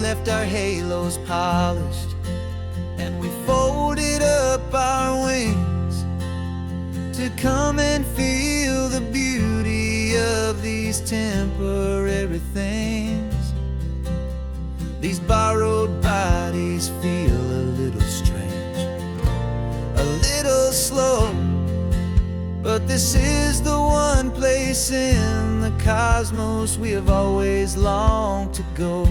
left our halos polished, and we folded up our wings to come and feel the beauty of these temporary things. These borrowed bodies feel a little strange, a little slow, but this is the one place in the cosmos we have always longed to go.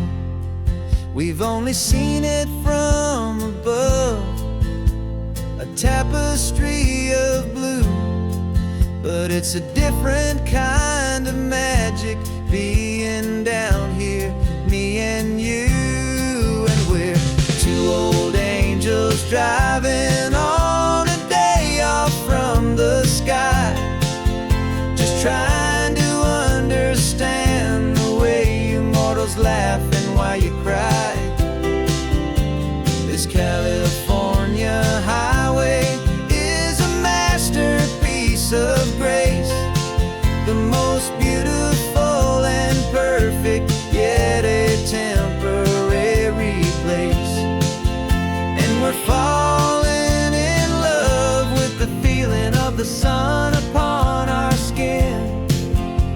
We've only seen it from above, a tapestry of blue, but it's a different kind of magic being down here, me and you. And we're two old angels driving on a day off from the sky, just trying to understand the way you mortals laugh and why you cry. This California highway is a masterpiece of grace, the most beautiful and perfect, yet a temporary place. And we're falling in love with the feeling of the sun upon our skin,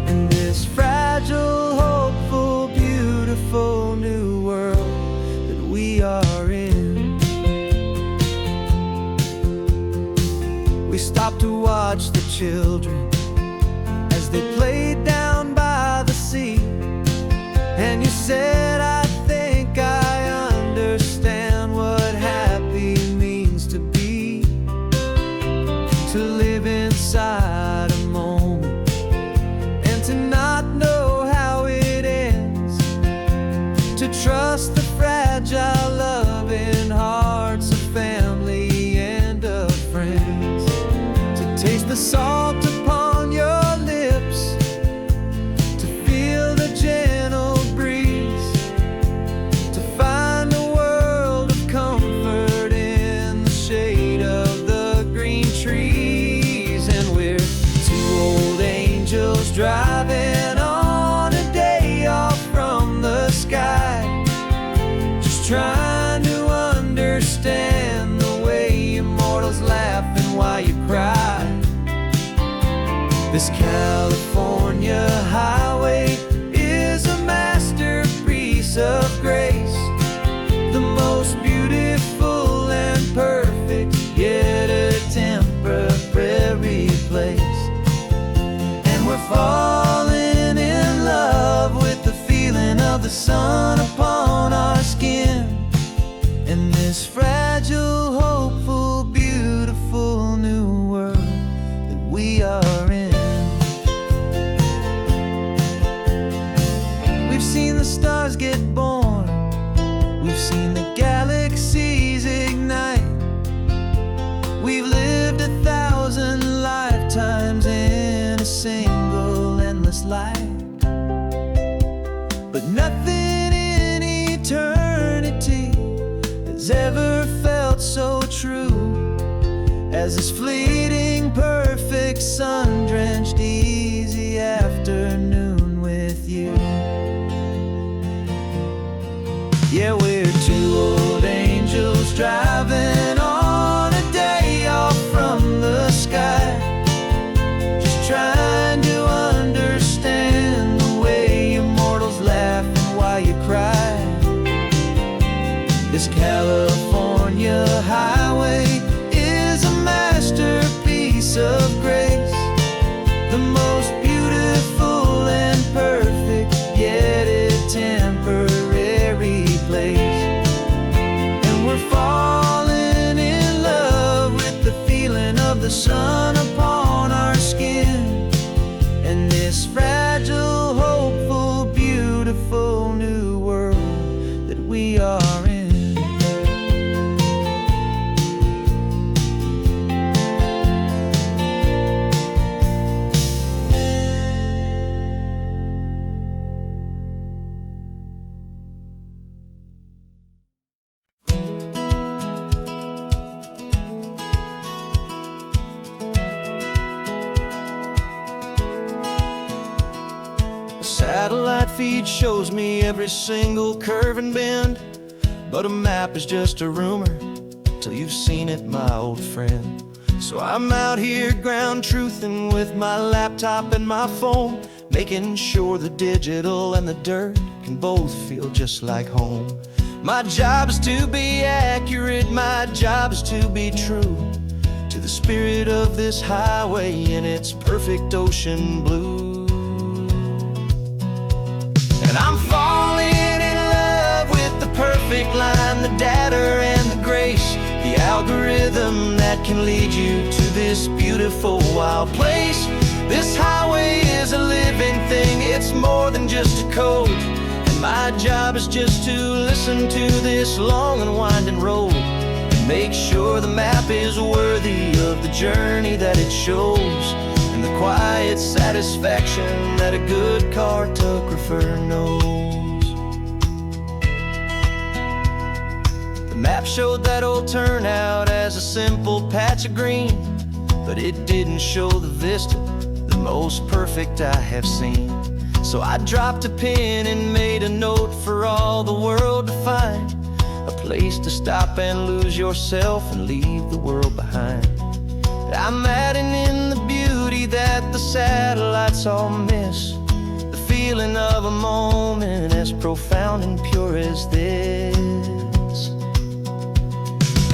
in this fragile, hopeful, beautiful new world that we are in. We stopped to watch the children as they played down by the sea, and you said, I think I understand what happy means to be, to live inside a moment and to not know how it ends, to trust the fragile loving hearts of family and of friends, to taste the salt upon your lips, to feel the gentle breeze, to find a world of comfort in the shade of the green trees. And we're two old angels driving on a day off from the sky, just trying to understand the way immortals laugh and why you cry. This California highway is a masterpiece of grace, the most beautiful and perfect, yet a temporary place. And we're falling in love with the feeling of the sun upon our skin, in this fragile, hopeful, beautiful new world that we are in. We've seen the stars get born, we've seen the galaxies ignite, we've lived 1,000 lifetimes in a single endless life, but nothing in eternity has ever felt so true as this fleeting, perfect, sun-drenched, easy afternoon with you. Yeah, we're two old angels driving on a day off from the sky, just trying to understand the way immortals laugh and why you cry. This California highway is a masterpiece of grace, the most beautiful and perfect, yet a temporary place. And we're falling in love with the feeling of the sun upon our skin, and this fragile, hopeful, beautiful new world that we are in. Satellite feed shows me every single curve and bend, but a map is just a rumor till you've seen it, my old friend. So I'm out here ground truthin' with my laptop and my phone, making sure the digital and the dirt can both feel just like home. My job is to be accurate, my job is to be true to the spirit of this highway in its perfect ocean blue. And I'm falling in love with the perfect line, the data and the grace, the algorithm that can lead you to this beautiful wild place. This highway is a living thing, it's more than just a code. And my job is just to listen to this long and winding road and make sure the map is worthy of the journey that it shows, and the quiet satisfaction that a good cartographer knows. The map showed that old turnout as a simple patch of green, but it didn't show the vista, the most perfect I have seen. So I dropped a pin and made a note for all the world to find, a place to stop and lose yourself and leave the world behind. I'm adding in the beauty that the satellites all miss, the feeling of a moment as profound and pure as this.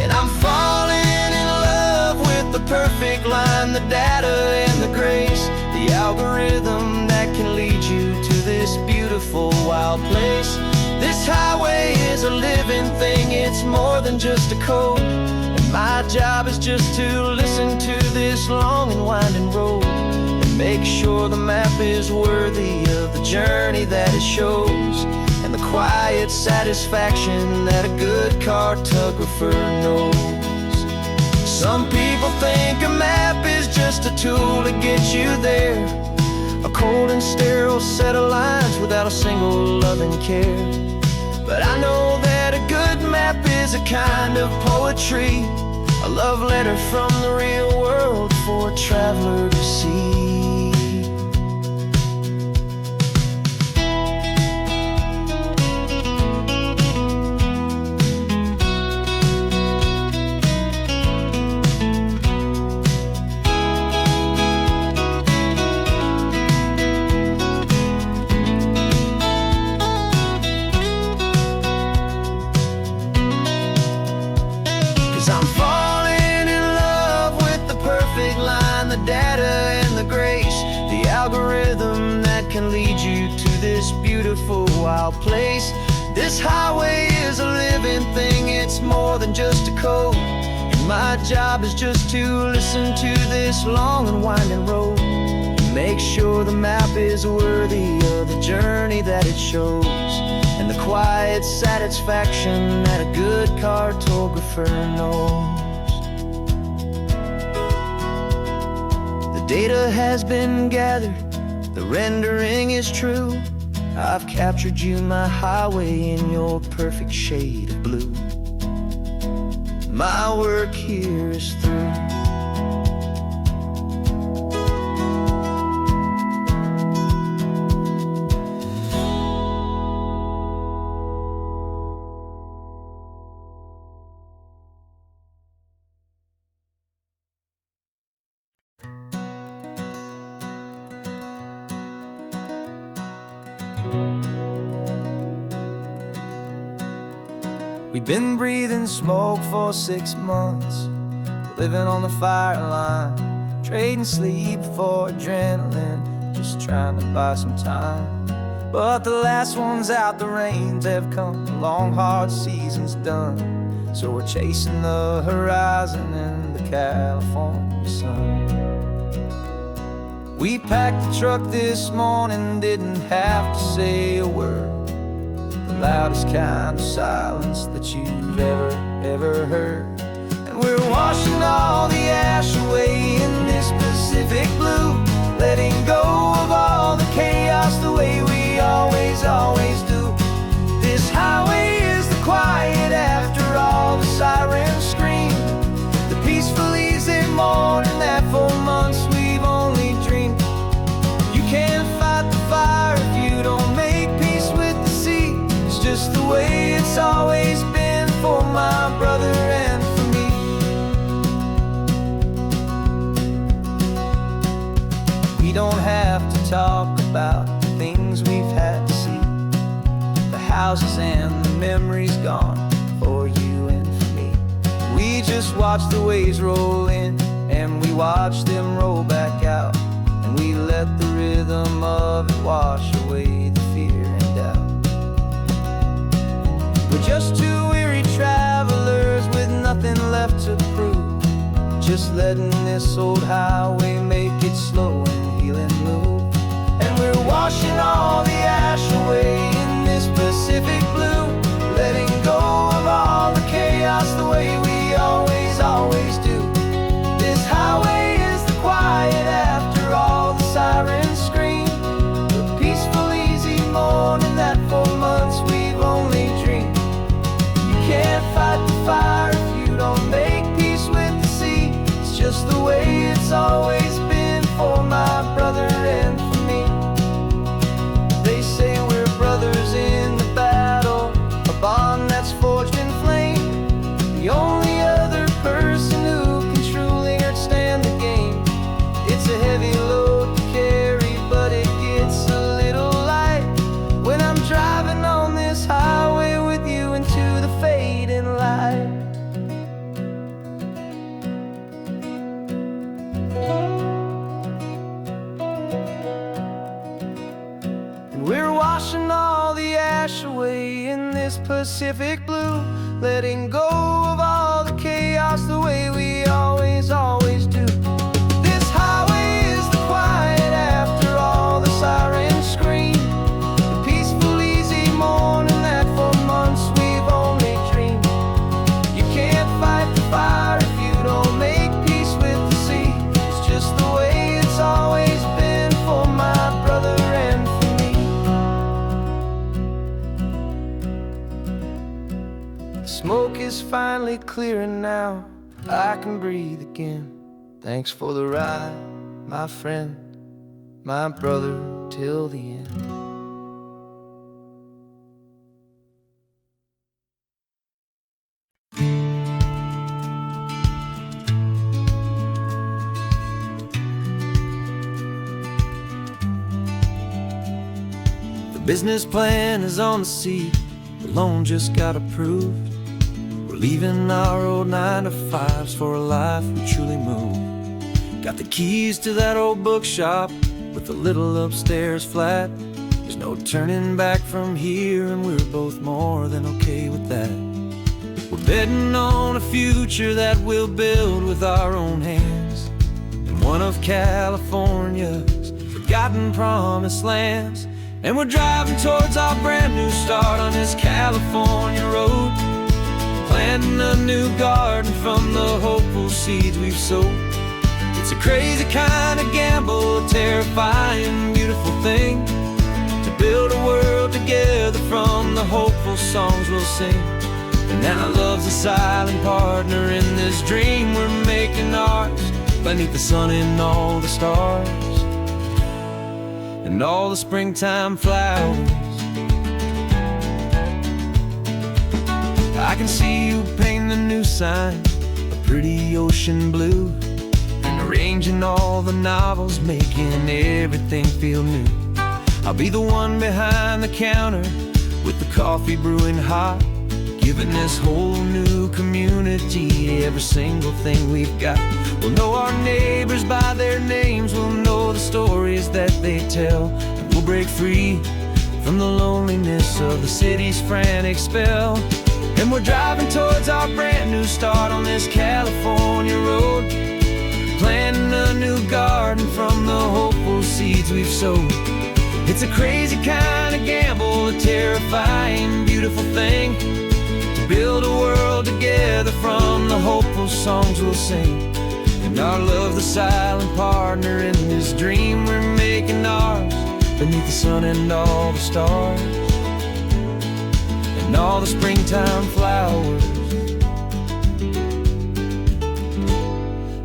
And I'm falling in love with the perfect line, the data and the grace, the algorithm that can lead you to this beautiful wild place. This highway is a living thing, it's more than just a code. And my job is just to listen to this long and winding road and make sure the map is worthy of the journey that it shows, and the quiet satisfaction that a good cartographer knows. Some people think a map is just a tool to get you there, a cold and sterile set of lines without a single loving care. But I know that a good map is a kind of poetry, a love letter from the real world for a traveler to see. 'Cause I'm falling in love with the perfect line, the data and the grace, the algorithm that can lead you to this beautiful wild place. This highway is a living thing, it's more than just a code. And my job is just to listen to this long and winding road and make sure the map is worthy of the journey that it shows, and the quiet satisfaction that a good cartographer knows. The data has been gathered, the rendering is true. I've captured you, my highway, in your perfect shade of blue. My work here is through. We've been breathing smoke for 6 months, living on the fire line, trading sleep for adrenaline, just trying to buy some time. But the last one's out, the rains have come, the long hard season's done. So we're chasing the horizon in the California sun. We packed the truck this morning, didn't have to say a word, the loudest kind of silence that you've ever heard. And we're washing all the ash away in this Pacific blue, letting go of all the chaos the way we always do. This highway is the quiet after all the sirens scream, the peaceful easy morning that for months we've only dreamed. You can't fight the fire if you don't make peace. don't have to talk about the things we've had to see, the houses and the memories gone for you and for me. We just watch the waves roll in, and we watch them roll back out, and we let the rhythm of it wash away the fear and doubt. We're just two weary travelers with nothing left to prove, just letting this old highway make its slow and healing move. And we're washing all the ash away in this Pacific blue, letting go of all the chaos the way we always, always do. This highway is the quiet after all the sirens scream, the peaceful, easy morning that for months we've only dreamed. You can't fight the fire if you don't make peace with the sea. It's just the way it's always been for my brother and for me. They say we're brothers in the battle, a bond that's forged in flame. The only other person who can truly understand the game. It's a heavy load to carry, but it gets a little light when I'm driving on this highway with you into the fading light. We're washing all the ash away in this Pacific blue, letting go of all the chaos the way we always, always do. This highway is the quiet after all the sirens scream, the peaceful, easy morning that for months we've only dreamed. You can't fight the fire if you don't make peace with the sea. It's just the way it's always been for my brother and for me. The smoke is finally clearing now, I can breathe again. Thanks for the ride, my friend, my brother till the end. The business plan is on the seat, the loan just got approved. We're leaving our old 9-to-5s for a life we truly move. Got the keys to that old bookshop with the little upstairs flat. There's no turning back from here, and we're both more than okay with that. We're betting on a future that we'll build with our own hands, in one of California's forgotten promised lands. And we're driving towards our brand new start on this California road, planting a new garden from the hopeful seeds we've sowed. It's a crazy kind of gamble, a terrifying, beautiful thing, to build a world together from the hopeful songs we'll sing. And now love's a silent partner in this dream we're making ours, beneath the sun and all the stars and all the springtime flowers. I can see you painting the new sign, a pretty ocean blue, and arranging all the novels, making everything feel new. I'll be the one behind the counter with the coffee brewing hot, giving this whole new community every single thing we've got. We'll know our neighbors by their names, we'll know the stories that they tell, and we'll break free from the loneliness of the city's frantic spell. And we're driving towards our brand new start on this California road, planting a new garden from the hopeful seeds we've sowed. It's a crazy kind of gamble, a terrifying, beautiful thing, to build a world together from the hopeful songs we'll sing. And our love, the silent partner in this dream we're making ours, beneath the sun and all the stars and all the springtime flowers.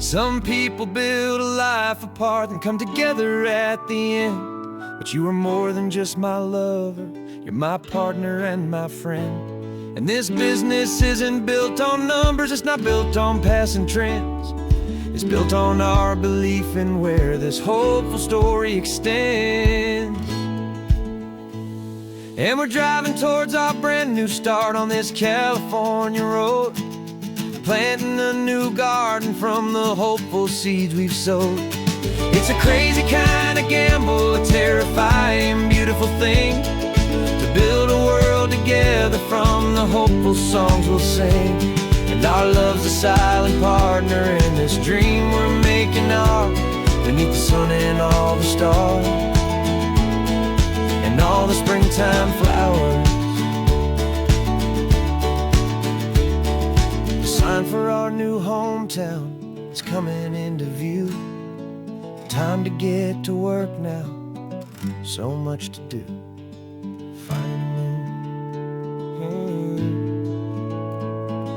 Some people build a life apart and come together at the end, but you are more than just my lover, you're my partner and my friend. And this business isn't built on numbers, it's not built on passing trends. is built on our belief in where this hopeful story extends. And we're driving towards our brand new start on this California road, planting a new garden from the hopeful seeds we've sowed. It's a crazy kind of gamble, a terrifying, beautiful thing, to build a world together from the hopeful songs we'll sing. And our love's a silent partner in this dream we're making ours, beneath the sun and all the stars, and all the springtime flowers. The sign for our new hometown is coming into view. Time to get to work now, so much to do. Finding me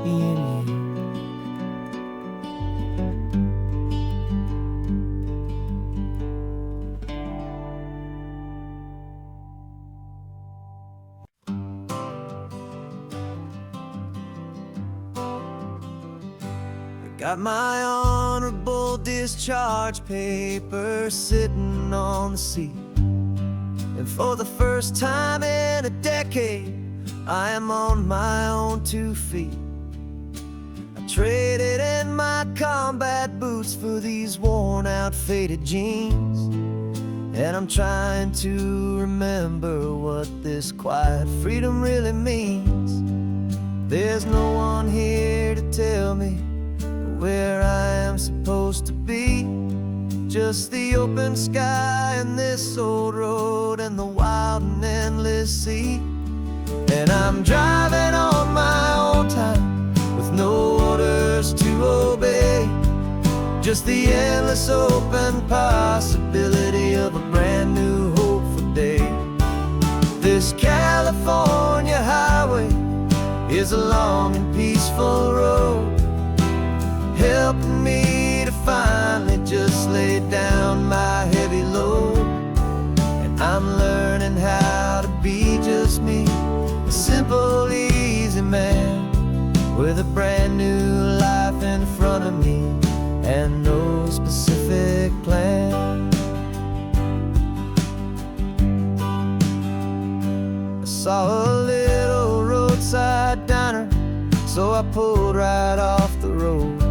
and you. Got my honorable discharge paper sitting on the seat, and for the first time in a decade, I am on my own 2 feet. I traded in my combat boots for these worn out faded jeans, and I'm trying to remember what this quiet freedom really means. There's no one here to tell me where I am supposed to be, just the open sky and this old road and the wild and endless sea. And I'm driving on my own time with no orders to obey, just the endless open possibility of a brand new hopeful day. This California highway is a long and peaceful road, helping me to finally just lay down my heavy load. And I'm learning how to be just me, a simple, easy man with a brand new life in front of me and no specific plan. I saw a little roadside diner, so I pulled right off the road.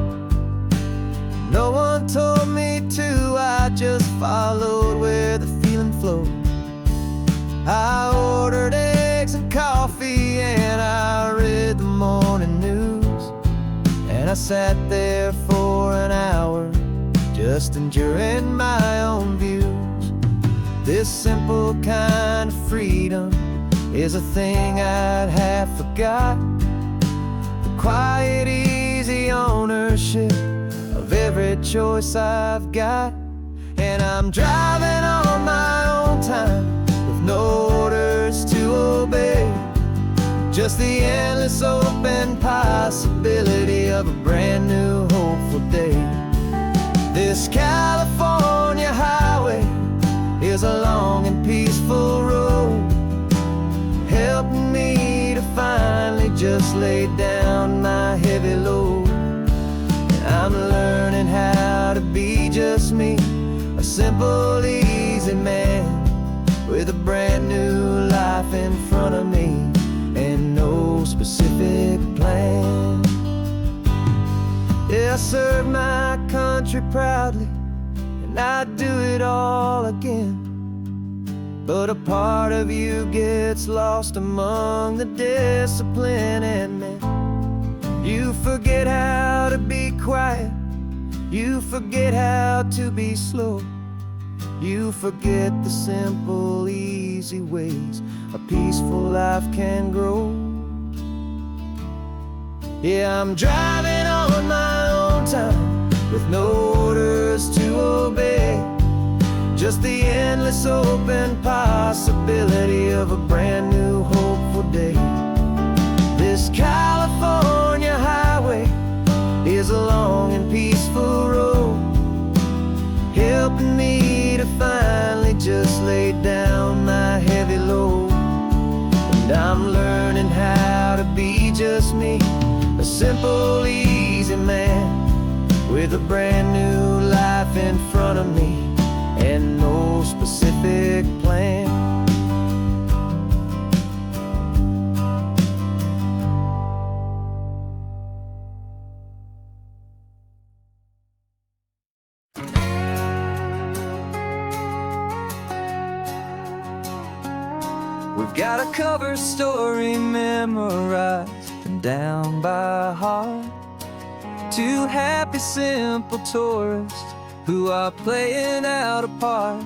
No one told me to, I just followed where the feeling flowed. I ordered eggs and coffee and I read the morning news, and I sat there for an hour just enjoying my own views. This simple kind of freedom is a thing I'd half forgot, the quiet, easy ownership of every choice I've got. And I'm driving on my own time with no orders to obey, just the endless open possibility of a brand new hopeful day. This California highway is a long and peaceful road, helping me to finally just lay down my heavy load. I'm learning how to be just me, a simple, easy man with a brand new life in front of me and no specific plan. Yeah, I serve my country proudly and I'd do it all again, but a part of you gets lost among the discipline and men. You forget how to be quiet, you forget how to be slow, you forget the simple, easy ways a peaceful life can grow. Yeah, I'm driving on my own time with no orders to obey, just the endless open possibility of a brand new hopeful day. This California highway is a long and peaceful road, helping me to finally just lay down my heavy load. And I'm learning how to be just me, a simple, easy man with a brand new life in front of me and no specific plan. We've got a cover story memorized and down by heart. Two happy, simple tourists who are playing out a part.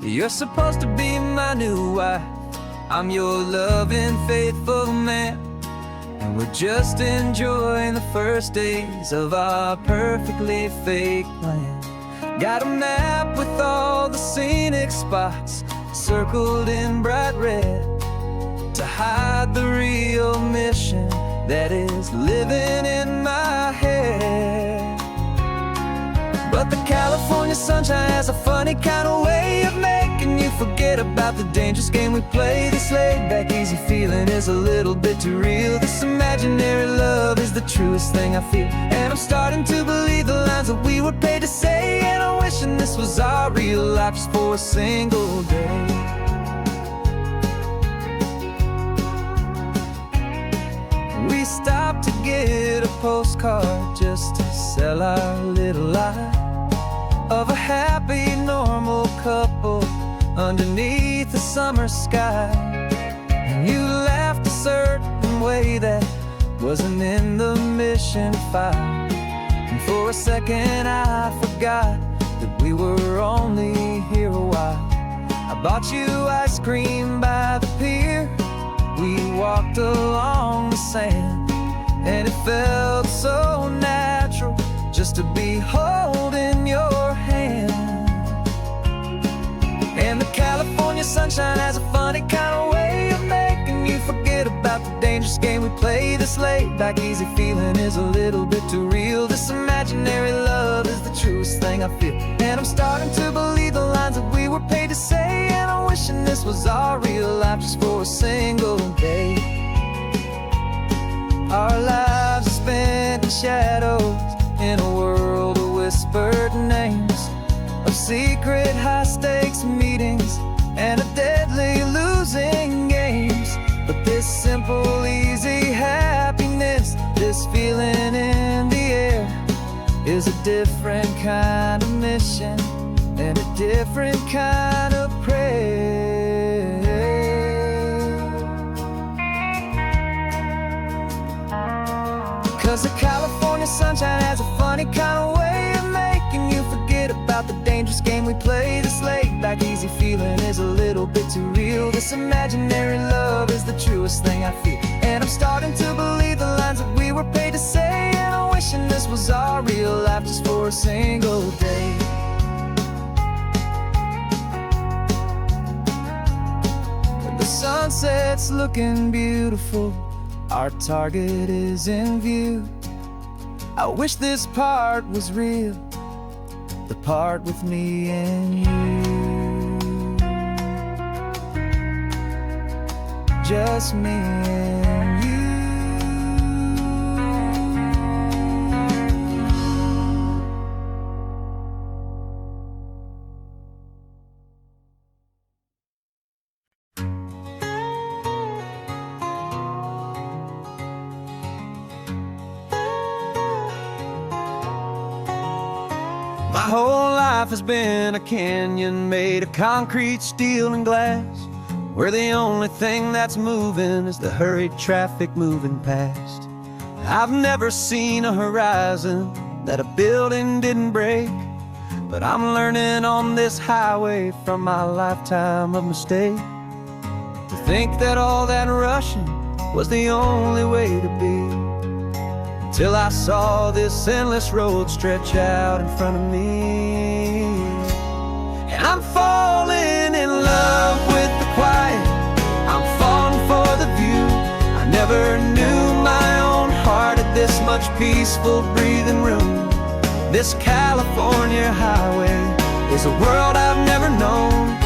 You're supposed to be my new wife, I'm your loving, faithful man, and we're just enjoying the first days of our perfectly fake plan. Got a map with all the scenic spots circled in bright red to hide the real mission that is living in my head. But the California sunshine has a funny kind of way of making you forget about the dangerous game we play. This laid-back, easy feeling is a little bit too real. This imaginary love is the truest thing I feel, and I'm starting to believe the lines that we were paid to say. And I'm wishing this was our real life just for a single day. We stopped to get a postcard just to sell our little lie of a happy, normal couple underneath the summer sky. And you laughed a certain way that wasn't in the mission file, and for a second I forgot that we were only here a while. I bought you ice cream by the pier, we walked along the sand, and it felt so natural just to be holding your hand. And the California sunshine has a funny kind of way of making you forget about the dangerous game we play. This laid-back, easy feeling is a little bit too real. This imaginary love is the truest thing I feel, and I'm starting to believe the lines that we were paid to say. And I'm wishing this was our real life just for a single day. Our lives are spent in shadows, in a world of whispered names, of secret high-stakes meetings and of deadly losing games. But this simple, easy happiness, this feeling in the air, is a different kind of mission and a different kind of prayer. 'Cause the California sunshine has a funny kind of way of making you forget about the dangerous game we play. This laid-back, easy feeling is a little bit too real. This imaginary love is the truest thing I feel, and I'm starting to believe the lines that we were paid to say. And I'm wishing this was our real life just for a single day. When the sunset's looking beautiful, our target is in view. I wish this part was real, the part with me and you. Just me and you. My whole life has been a canyon made of concrete, steel, and glass, where the only thing that's moving is the hurried traffic moving past. I've never seen a horizon that a building didn't break, but I'm learning on this highway from my lifetime of mistakes to think that all that rushing was the only way to be. Till I saw this endless road stretch out in front of me, and I'm falling in love with the quiet, I'm falling for the view. I never knew my own heart had this much peaceful breathing room. This California highway is a world I've never known,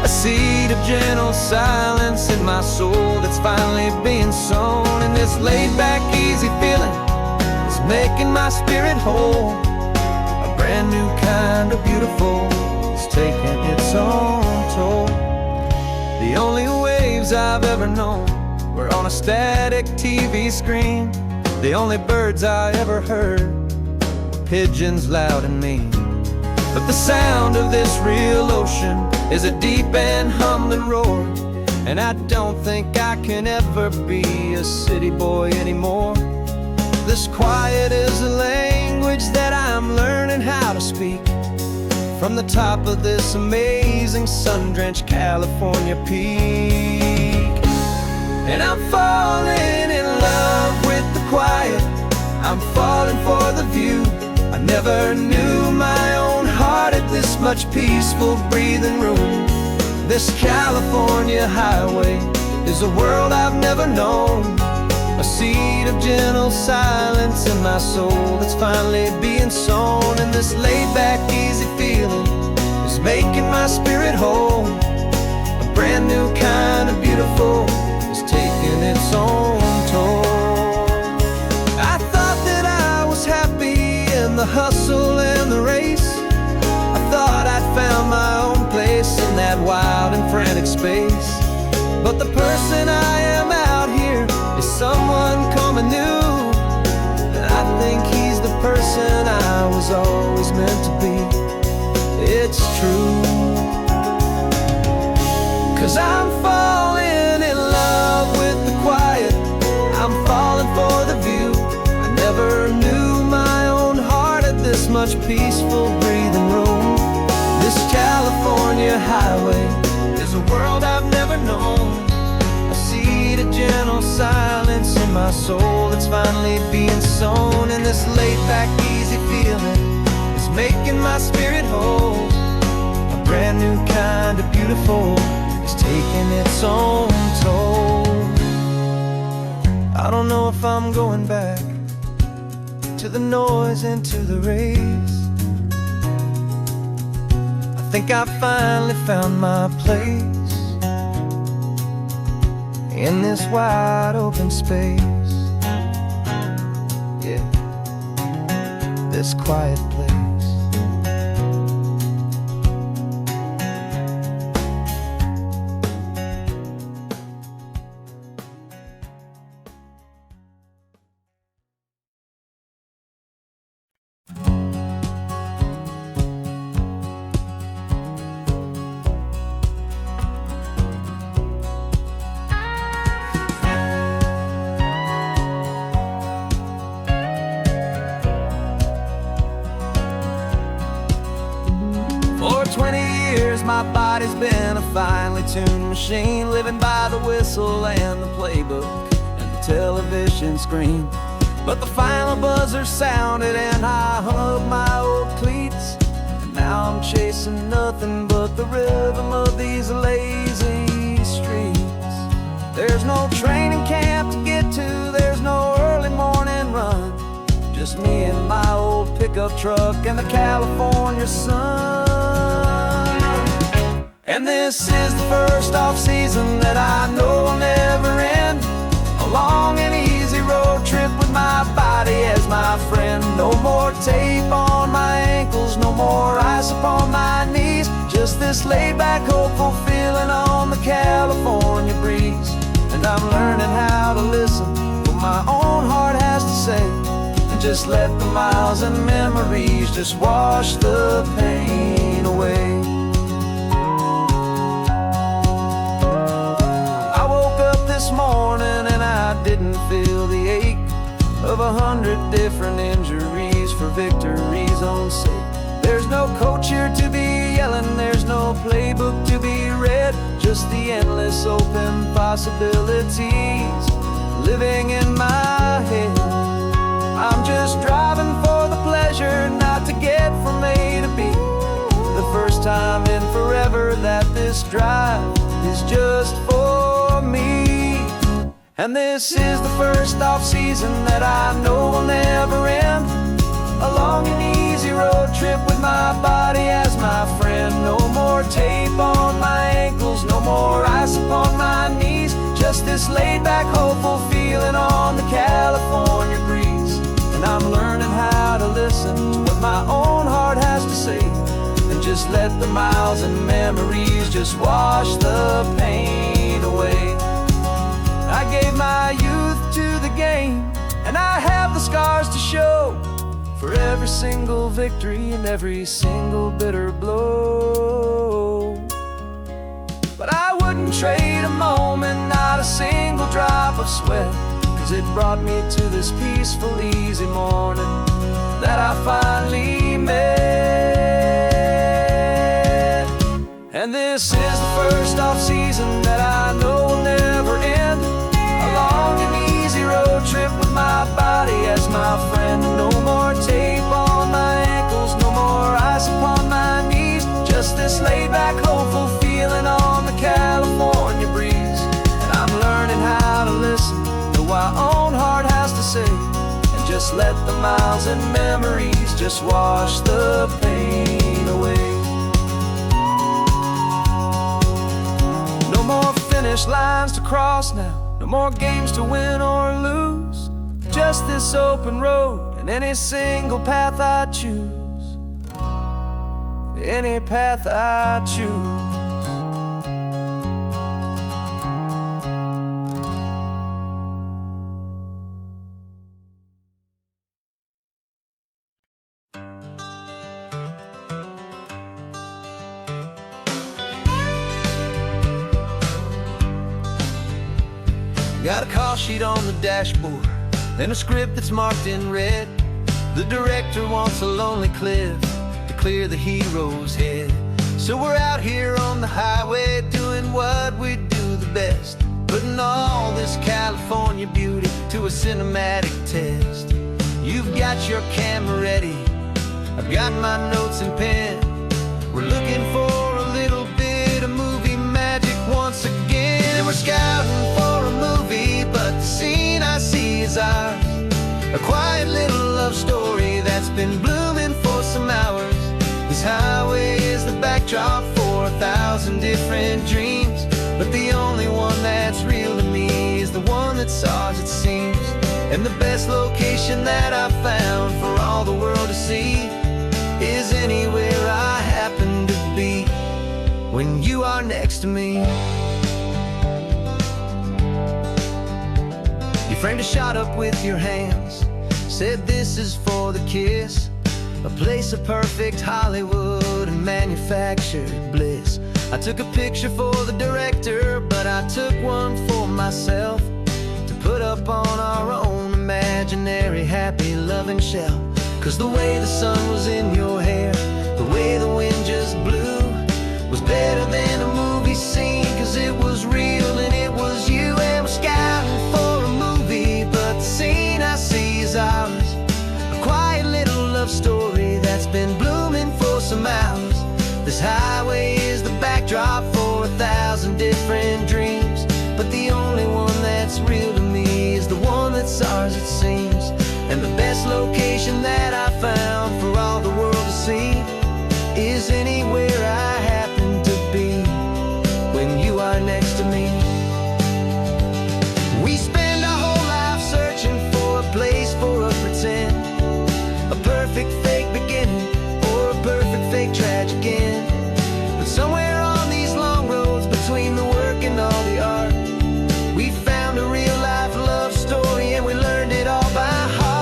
a seed of gentle silence in my soul that's finally being sown. And this laid-back, easy feeling making my spirit whole. brand new kind of beautiful is taking its own toll. The only waves I've ever known were on a static TV screen. The only birds I ever heard were pigeons loud and mean. But the sound of this real ocean is a deep and humbling roar, and I don't think I can ever be a city boy anymore. This quiet is a language that I'm learning how to speak from the top of this amazing sun-drenched California peak. And I'm falling in love with the quiet, I'm falling for the view. I never knew my own heart had this much peaceful breathing room. This California highway is a world I've never known, a seed of gentle silence in my soul that's finally being sown. And this laid-back, easy feeling is making my spirit whole. A brand new kind of beautiful is taking its own toll. I thought that I was happy in the hustle and the race. I thought I'd found my own place in that wild and frantic space. But the person I am out here is someone coming new, and I think he's the person I was always meant to be. It's true, 'cause I'm falling in love with the quiet, I'm falling for the view. I never knew my own heart had this much peaceful breathing room. This California highway is a world I've never known, a seed of gentle silence in my soul that's finally being sown. And this laid-back, easy feeling is making my spirit whole. A brand new kind of beautiful is taking its own toll. I don't know if I'm going back to the noise and to the race. I think I finally found my place in this wide open space. Yeah, this quiet place. For 20 years my body's been a finely tuned machine, living by the whistle and the playbook and the television screen. But the final buzzer sounded and I hung up my old cleats, and now I'm chasing nothing but the rhythm of these lazy streets. There's no training camp to get to, there's no early morning run, just me and my old pickup truck and the California sun. And this is the first off-season that I know will never end, a long and easy road trip with my body as my friend. No more tape on my ankles, no more ice upon my knees, just this laid-back, hopeful feeling on the California breeze. And I'm learning how to listen to what my own heart has to say, and just let the miles and memories just wash the pain away. This morning and I didn't feel the ache of 100 different injuries for victory's own sake. There's no coach here to be yelling, there's no playbook to be read, just the endless open possibilities living in my head. I'm just driving for the pleasure, not to get from A to B. The first time in forever that this drive is just for me. And this is the first off-season that I know will never end, a long and easy road trip with my body as my friend. No more tape on my ankles, no more ice upon my knees, just this laid-back, hopeful feeling on the California breeze. And I'm learning how to listen to what my own heart just let the miles and memories just wash the pain away. I gave my youth to the game, and I have the scars to show for every single victory and every single bitter blow. But I wouldn't trade a moment, not a single drop of sweat, 'cause it brought me to this peaceful, easy morning that I finally met. And this is the first off-season that I know will never end. A long and easy road trip with my body as my friend. No more tape on my ankles, no more ice upon my knees. Just this laid-back, hopeful feeling on the California breeze. And I'm learning how to listen to what my own heart has to say, and just let the miles and memories just wash the pain away. No more finish lines to cross now, no more games to win or lose. Just this open road and any single path I choose. Any path I choose. Got a call sheet on the dashboard and a script that's marked in red. The director wants a lonely cliff to clear the hero's head. So we're out here on the highway doing what we do the best, putting all this California beauty to a cinematic test. You've got your camera ready, I've got my notes and pen. We're looking for a little bit of movie magic once again. And we're scouting for a movie, but the scene I see is ours. A quiet little love story that's been blooming for some hours. This highway is the backdrop for 1,000 different dreams, but the only one that's real to me is the one that's ours, it seems. And the best location that I've found for all the world to see is anywhere I happen to be when you are next to me. You framed a shot up with your hands, said this is for the kiss, a place of perfect Hollywood and manufactured bliss. I took a picture for the director, but I took one for myself to put up on our own imaginary happy loving shelf. 'Cause the way the sun was in your hair, the way the wind just blew, was better than a movie scene, 'cause it was real and it was you. And we're scouting for a movie, but the scene I see is ours. A quiet little love story that's been blooming for some hours. This highway is the backdrop for 1,000 different dreams, but the only one that's real to me is the one that's ours, it seems. And the best location that I found for all the world to see is anywhere I happen to be when you are next to me. We spend our whole life searching for a place for a pretend, a perfect fake beginning or a perfect fake tragic end. But somewhere on these long roads between the work and all the art, we found a real life love story, and we learned it all by heart.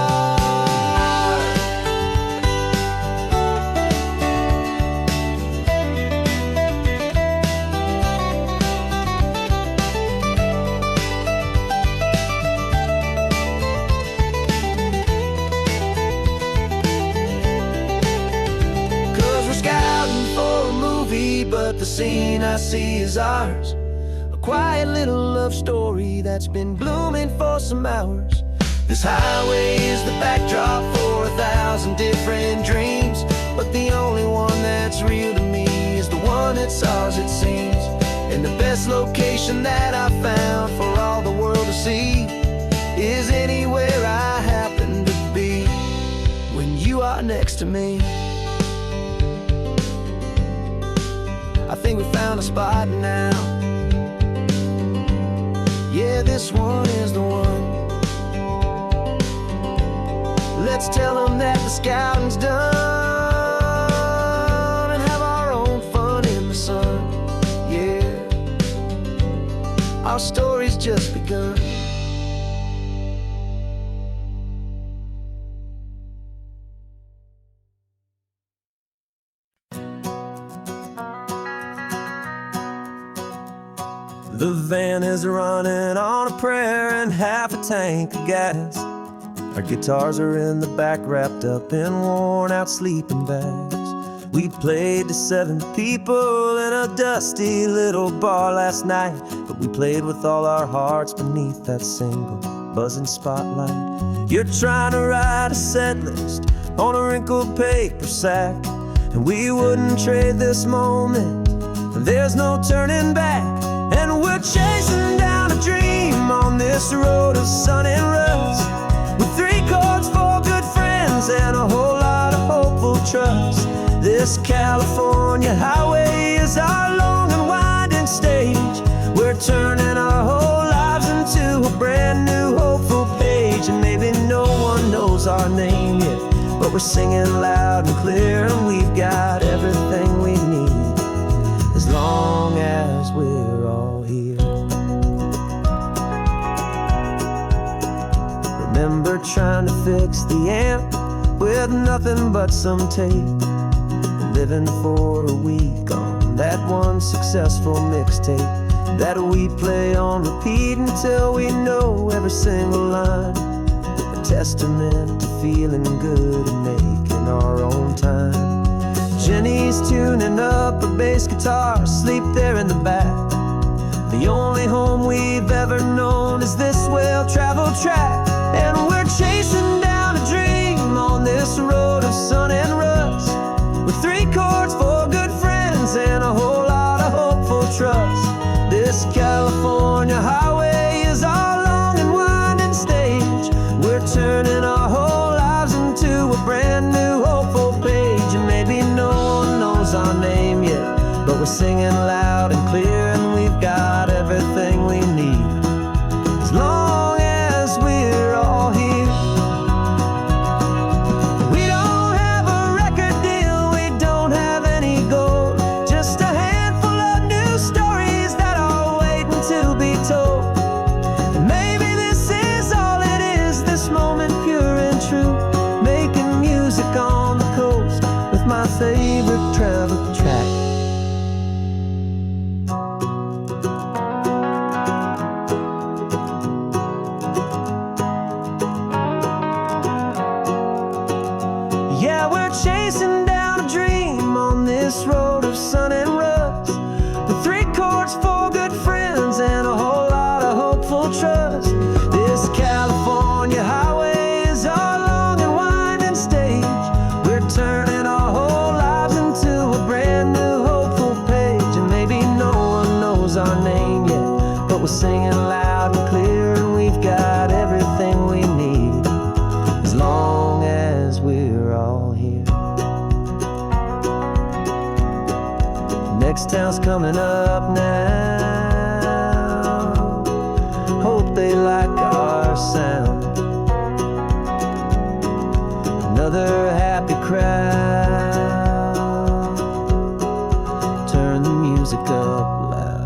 But the scene I see is ours. A quiet little love story that's been blooming for some hours. This highway is the backdrop for 1,000 different dreams, but the only one that's real to me is the one that's ours, it seems. And the best location that I found for all the world to see is anywhere I happen to be when you are next to me. I think we found a spot now. Yeah, this one is the one. Let's tell them that the scouting's done and have our just begun. The van is running on a prayer and half a tank of gas. Our guitars are in the back, wrapped up in worn-out sleeping bags. We played to 7 people in a dusty little bar last night, but we played with all our hearts beneath that single buzzing spotlight. You're trying to write a set list on a wrinkled paper sack, and we wouldn't trade this moment. There's no turning back, and we're chasing down a dream on this road of sun and rust, with 3 chords, 4 good friends, and a whole lot of hopeful trust. This California highway is our long and winding stage. We're turning our whole lives into a brand new hopeful page. And maybe no one knows our name yet, but we're singing loud and clear, and we've got everything we need, as long as we're all here. Remember trying to fix the amp with nothing but some tape, living for a week on that one successful mixtape that we play on repeat until we know every single line. A testament to feeling good and making our own time. Jenny's tuning up her bass guitar, asleep there in the back. The only home we've ever known is this well-traveled track, and we're chasing down a dream on this road of sun and rust, with 3 chords, 4 good friends, and a whole lot of hopeful trust. This California highway is our long and winding stage. We're turning our whole lives into a brand new hopeful page. And maybe no one knows our name yet, but we're singing loud and clear, and we've got everything we need, as long as we're all here. My favorite travel track. Yeah, we're chasing down a dream on this road of sun and rust, with 3 chords, 4 good friends, and a whole lot of hopeful trust. This California highway is our long and winding stage. We're turning our whole lives into a brand new hopeful page. And maybe no one knows our name yet, but we're singing loud and clear, and we've got everything we need, as long as we're all here. Next town's coming up now. Hope they like our sound. Another happy crowd. Turn the music up loud.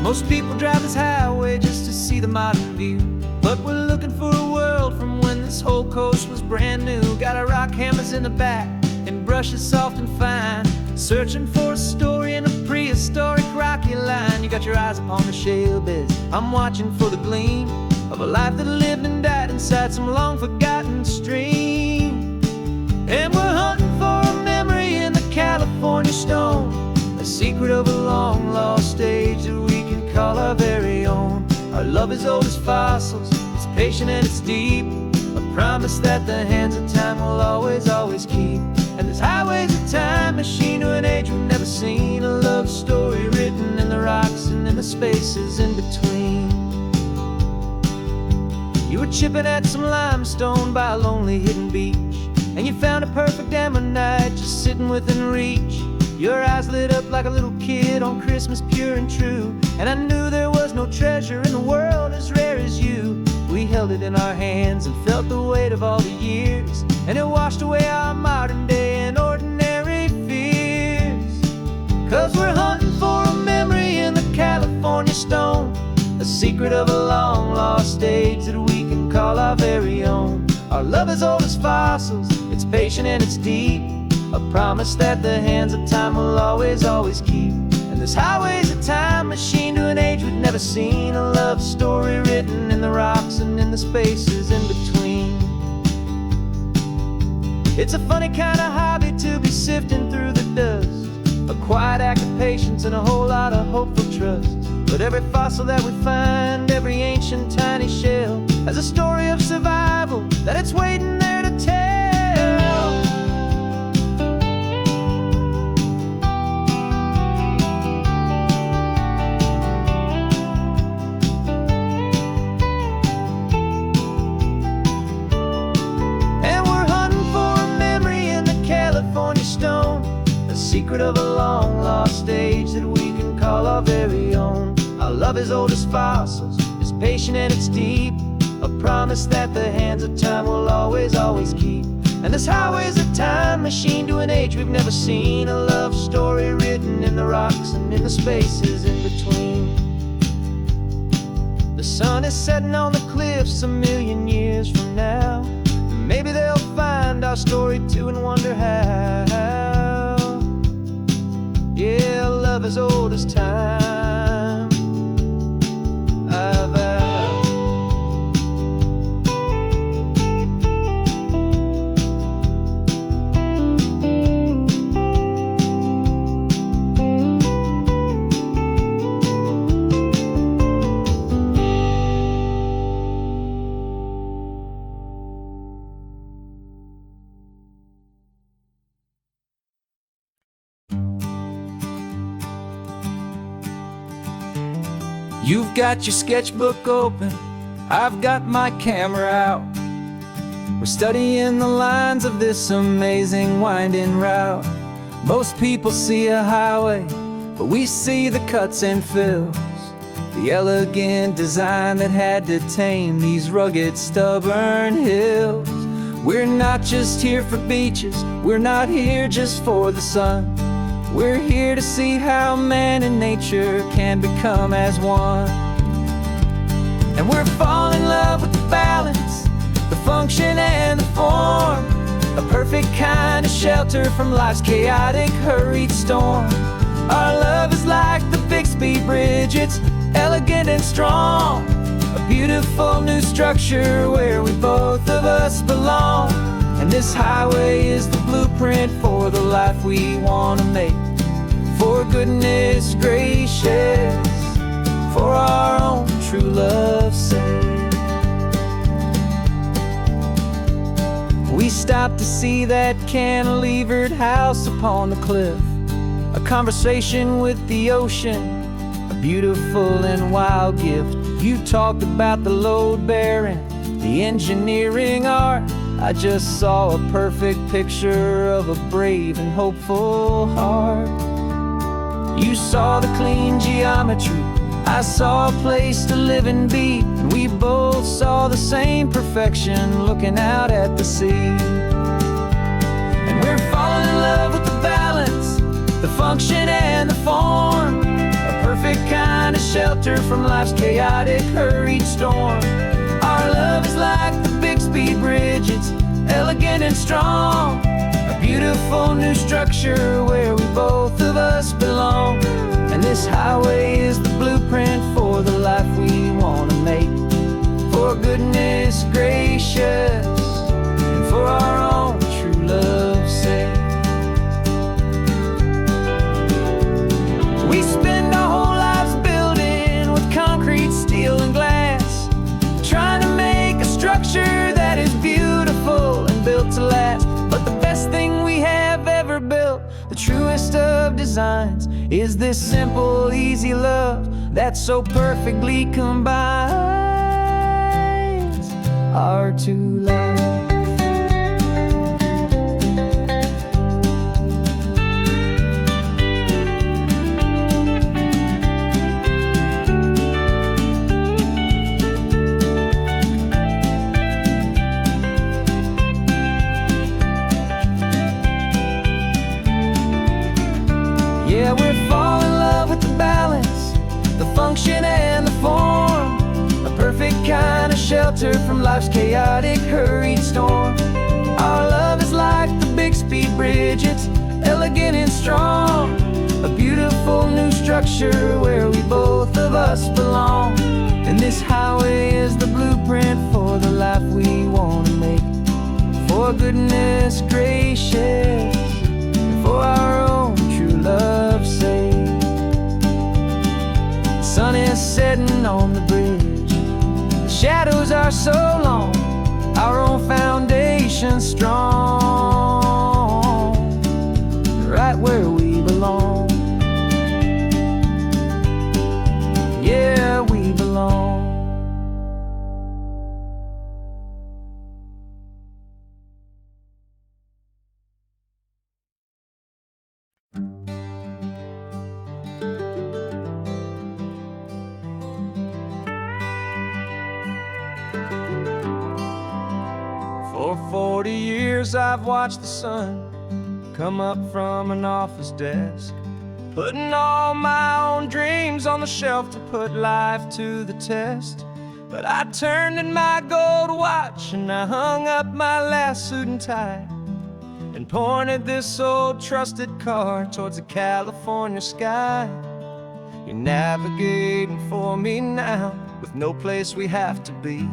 Most people drive this highway just to see the modern view, but we're looking for a world from when this whole coast was brand new. Got our rock hammers in the back and brushes soft and fine, searching for a story in a prehistoric rocky line. You got your eyes upon the shale beds, I'm watching for the gleam of a life that lived and died inside some long forgotten stream. And we're hunting for a memory in the California stone, a secret of a long lost age that we can call our very own. Our love is old as fossils, it's patient and it's deep, a promise that the hands of time will always, always keep. And this highway's a time machine to an age we've never seen, a love story written in the rocks and in the spaces in between. You were chipping at some limestone by a lonely hidden beach, and you found a perfect ammonite just sitting within reach. Your eyes lit up like a little kid on Christmas, pure and true. And I knew there was no treasure in the world as rare as you. We held it in our hands and felt the weight of all the years, and it washed away our modern day and ordinary fears. 'Cause we're hunting for a memory in the California stone, a secret of a long lost age that we can call our very own. Our love is old as fossils, it's patient and it's deep, a promise that the hands of time will always, always keep. And this highway's a time machine to an age we've never seen, a love story written in the rocks and in the spaces in between. It's a funny kind of hobby to be sifting through the dust, a quiet act of patience and a whole lot of hopeful trust. But every fossil that we find, every ancient tiny shell, has a story of survival that it's waiting there to tell. And we're hunting for a memory in the California stone, a secret of a long lost age that we can call our very own. Our love is old as fossils, it's patient and it's deep, a promise that the hands of time will always, always keep. And this highway's a time machine to an age we've never seen, a love story written in the rocks and in the spaces in between. The sun is setting on the cliffs a million years from now. Maybe they'll find our story too and wonder how. Yeah, love is old as time. You've got your sketchbook open, I've got my camera out. We're studying the lines of this amazing winding route. Most people see a highway, but we see the cuts and fills, the elegant design that had to tame these rugged, stubborn hills. We're not just here for beaches, we're not here just for the sun. We're here to see how man and nature can become as one. And we're falling in love with the balance, the function and the form, a perfect kind of shelter from life's chaotic, hurried storm. Our love is like the Bixby Bridge, it's elegant and strong, a beautiful new structure where we both of us belong. And this highway is the blueprint for the life we want to make. For goodness gracious, for our own true love's sake. We stopped to see that cantilevered house upon the cliff, a conversation with the ocean, a beautiful and wild gift. You talked about the load bearing, the engineering art. I just saw a perfect picture of a brave and hopeful heart. You saw the clean geometry, I saw a place to live and be, and we both saw the same perfection looking out at the sea. And we're falling in love with the balance, the function and the form, a perfect kind of shelter from life's chaotic, hurried storm. Our love is like the Bixby Bridge, it's elegant and strong, a beautiful new structure where we both of us belong. And this highway is the blueprint for the life we want to make. For goodness gracious, and for our own true love's sake. We spend our whole lives building with concrete, steel and glass, trying to make a structure that is beautiful and built to last. But the best thing we have ever built, the truest of designs, is this simple, easy love that so perfectly combines our two lives. Yeah, we're falling in love with the balance, the function and the form, a perfect kind of shelter from life's chaotic, hurried storm. Our love is like the big speed bridge, it's elegant and strong, a beautiful new structure where we both of us belong. And this highway is the blueprint for the life we want to make, for goodness gracious, and for our own true love's sake. The sun is setting on the bridge, the shadows are so long, our own foundation strong, right where we belong. Yeah, we belong. For 40 years I've watched the sun come up from an office desk, putting all my own dreams on the shelf to put life to the test. But I turned in my gold watch and I hung up my last suit and tie, and pointed this old trusted car towards the California sky. You're navigating for me now, with no place we have to be,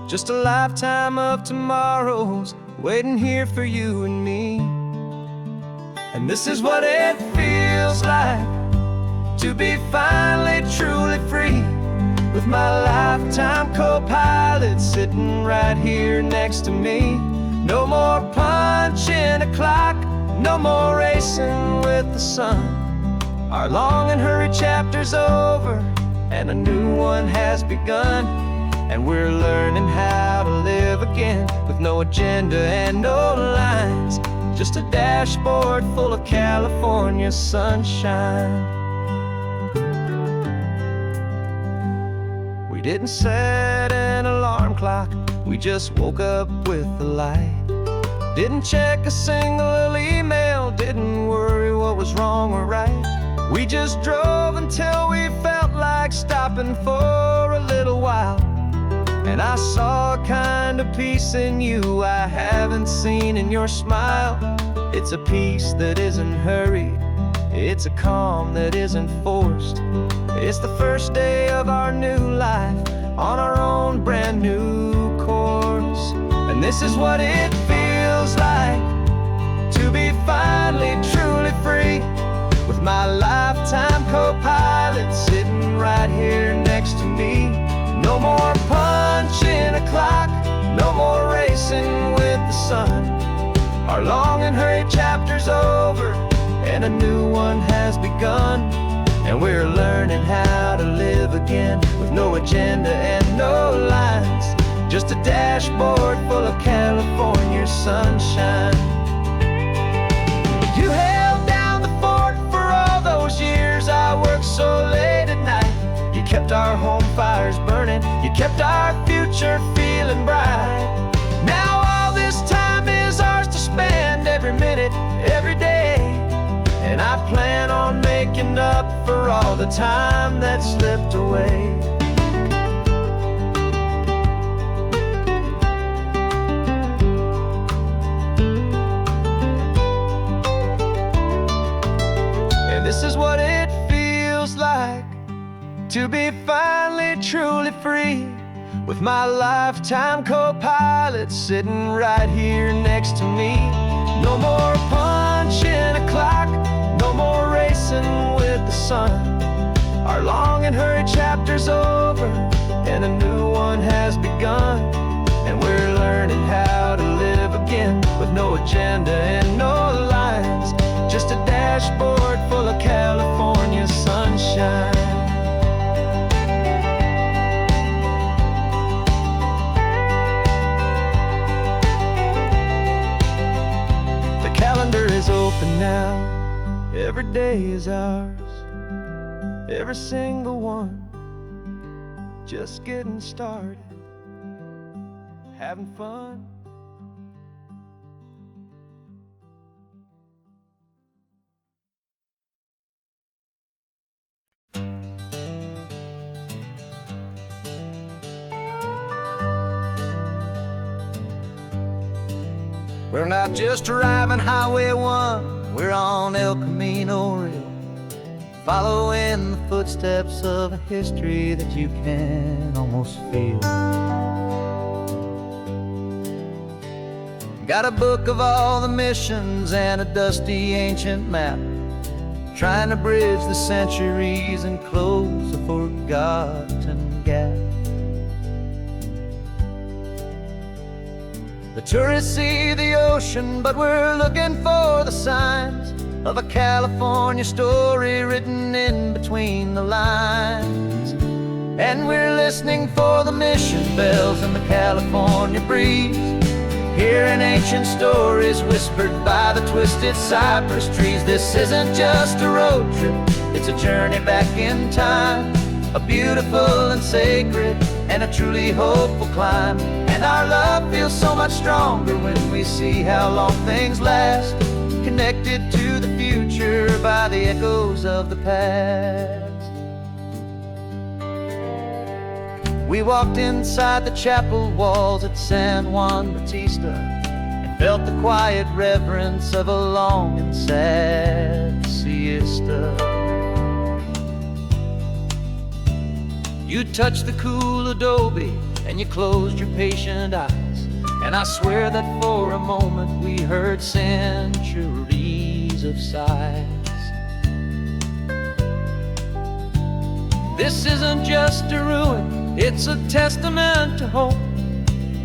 just a lifetime of tomorrows waiting here for you and me. And this is what it feels like to be finally truly free, with my lifetime co-pilot sitting right here next to me. No more punching a clock, no more racing with the sun. Our long and hurried chapter's over and a new one has begun. And we're learning how to live again, with no agenda and no lines, just a dashboard full of California sunshine. We didn't set an alarm clock, we just woke up with the light. Didn't check a single email, didn't worry what was wrong or right. We just drove until we felt like stopping for a little while. And I saw a kind of peace in you I haven't seen in your smile. It's a peace that isn't hurried, it's a calm that isn't forced. It's the first day of our new life on our own brand new course. And this is what it feels like to be finally truly free, with my lifetime co-pilot sitting right here next to me. No more punching a clock, no more racing with the sun. Our long and hurried chapter's over and a new one has begun. And we're learning how to live again, with no agenda and no lines, just a dashboard full of California sunshine. You held down the fort for all those years I worked so late at night. You kept our home fires burning, you kept our future feeling bright. Now all this time is ours to spend, every minute, every day. And I plan on making up for all the time that slipped away. And this is what it feels like to be finally truly free, with my lifetime co-pilot sitting right here next to me. No more punching a clock, no more racing with the sun. Our long and hurried chapter's over and a new one has begun. And we're learning how to live again, with no agenda and no lines, just a dashboard full of California sunshine. Is open now, every day is ours, every single one, just getting started, having fun. We're not just driving Highway 1, we're on El Camino Real, following the footsteps of a history that you can almost feel. Got a book of all the missions and a dusty ancient map, trying to bridge the centuries and close a forgotten gap. The tourists see the ocean, but we're looking for the signs of a California story written in between the lines. And we're listening for the mission bells in the California breeze, hearing ancient stories whispered by the twisted cypress trees. This isn't just a road trip, it's a journey back in time, a beautiful and sacred and a truly hopeful climb. And our love feels so much stronger when we see how long things last, connected to the future by the echoes of the past. We walked inside the chapel walls at San Juan Bautista and felt the quiet reverence of a long and sad siesta. You touched the cool adobe and you closed your patient eyes, and I swear that for a moment we heard centuries of sighs. This isn't just a ruin, it's a testament to hope,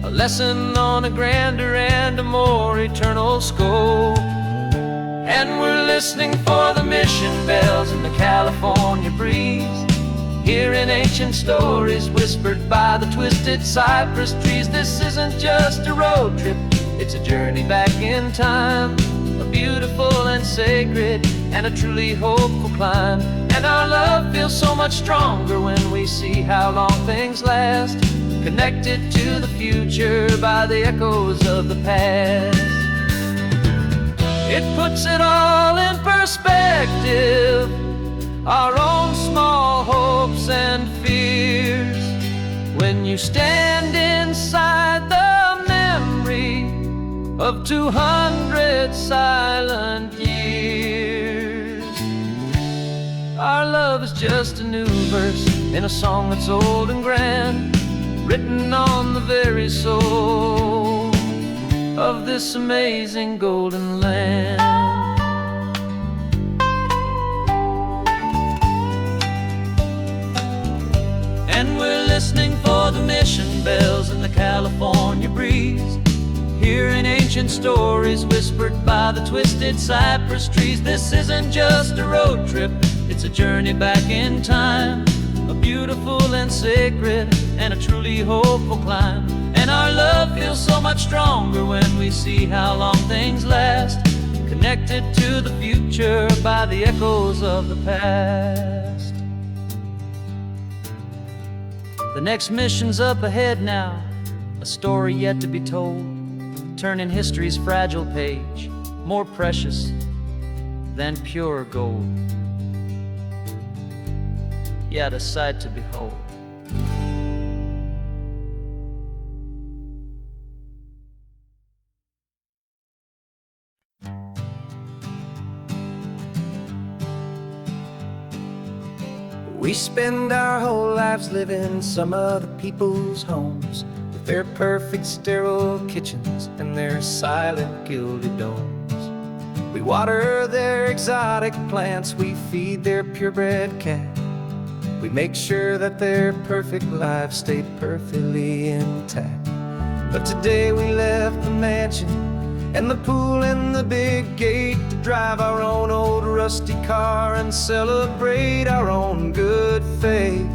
a lesson on a grander and a more eternal scope. And we're listening for the mission bells in the California breeze, hearing ancient stories whispered by the twisted cypress trees. This isn't just a road trip, it's a journey back in time, a beautiful and sacred and a truly hopeful climb. And our love feels so much stronger when we see how long things last, connected to the future by the echoes of the past. It puts it all in perspective, our own small hopes and fears, when you stand inside the memory of 200 silent years. Our love is just a new verse in a song that's old and grand, written on the very soul of this amazing golden land. And we're listening for the mission bells in the California breeze, hearing ancient stories whispered by the twisted cypress trees. This isn't just a road trip, it's a journey back in time, a beautiful and sacred and a truly hopeful climb. And our love feels so much stronger when we see how long things last, connected to the future by the echoes of the past. The next mission's up ahead now, a story yet to be told, turning history's fragile page more precious than pure gold. Yet a sight to behold. We spend our whole lives living some other people's homes, with their perfect sterile kitchens and their silent gilded domes. We water their exotic plants, we feed their purebred cat, we make sure that their perfect lives stay perfectly intact. But today we left the mansion and the pool and the big gate to drive our own old rusty car and celebrate our own good faith.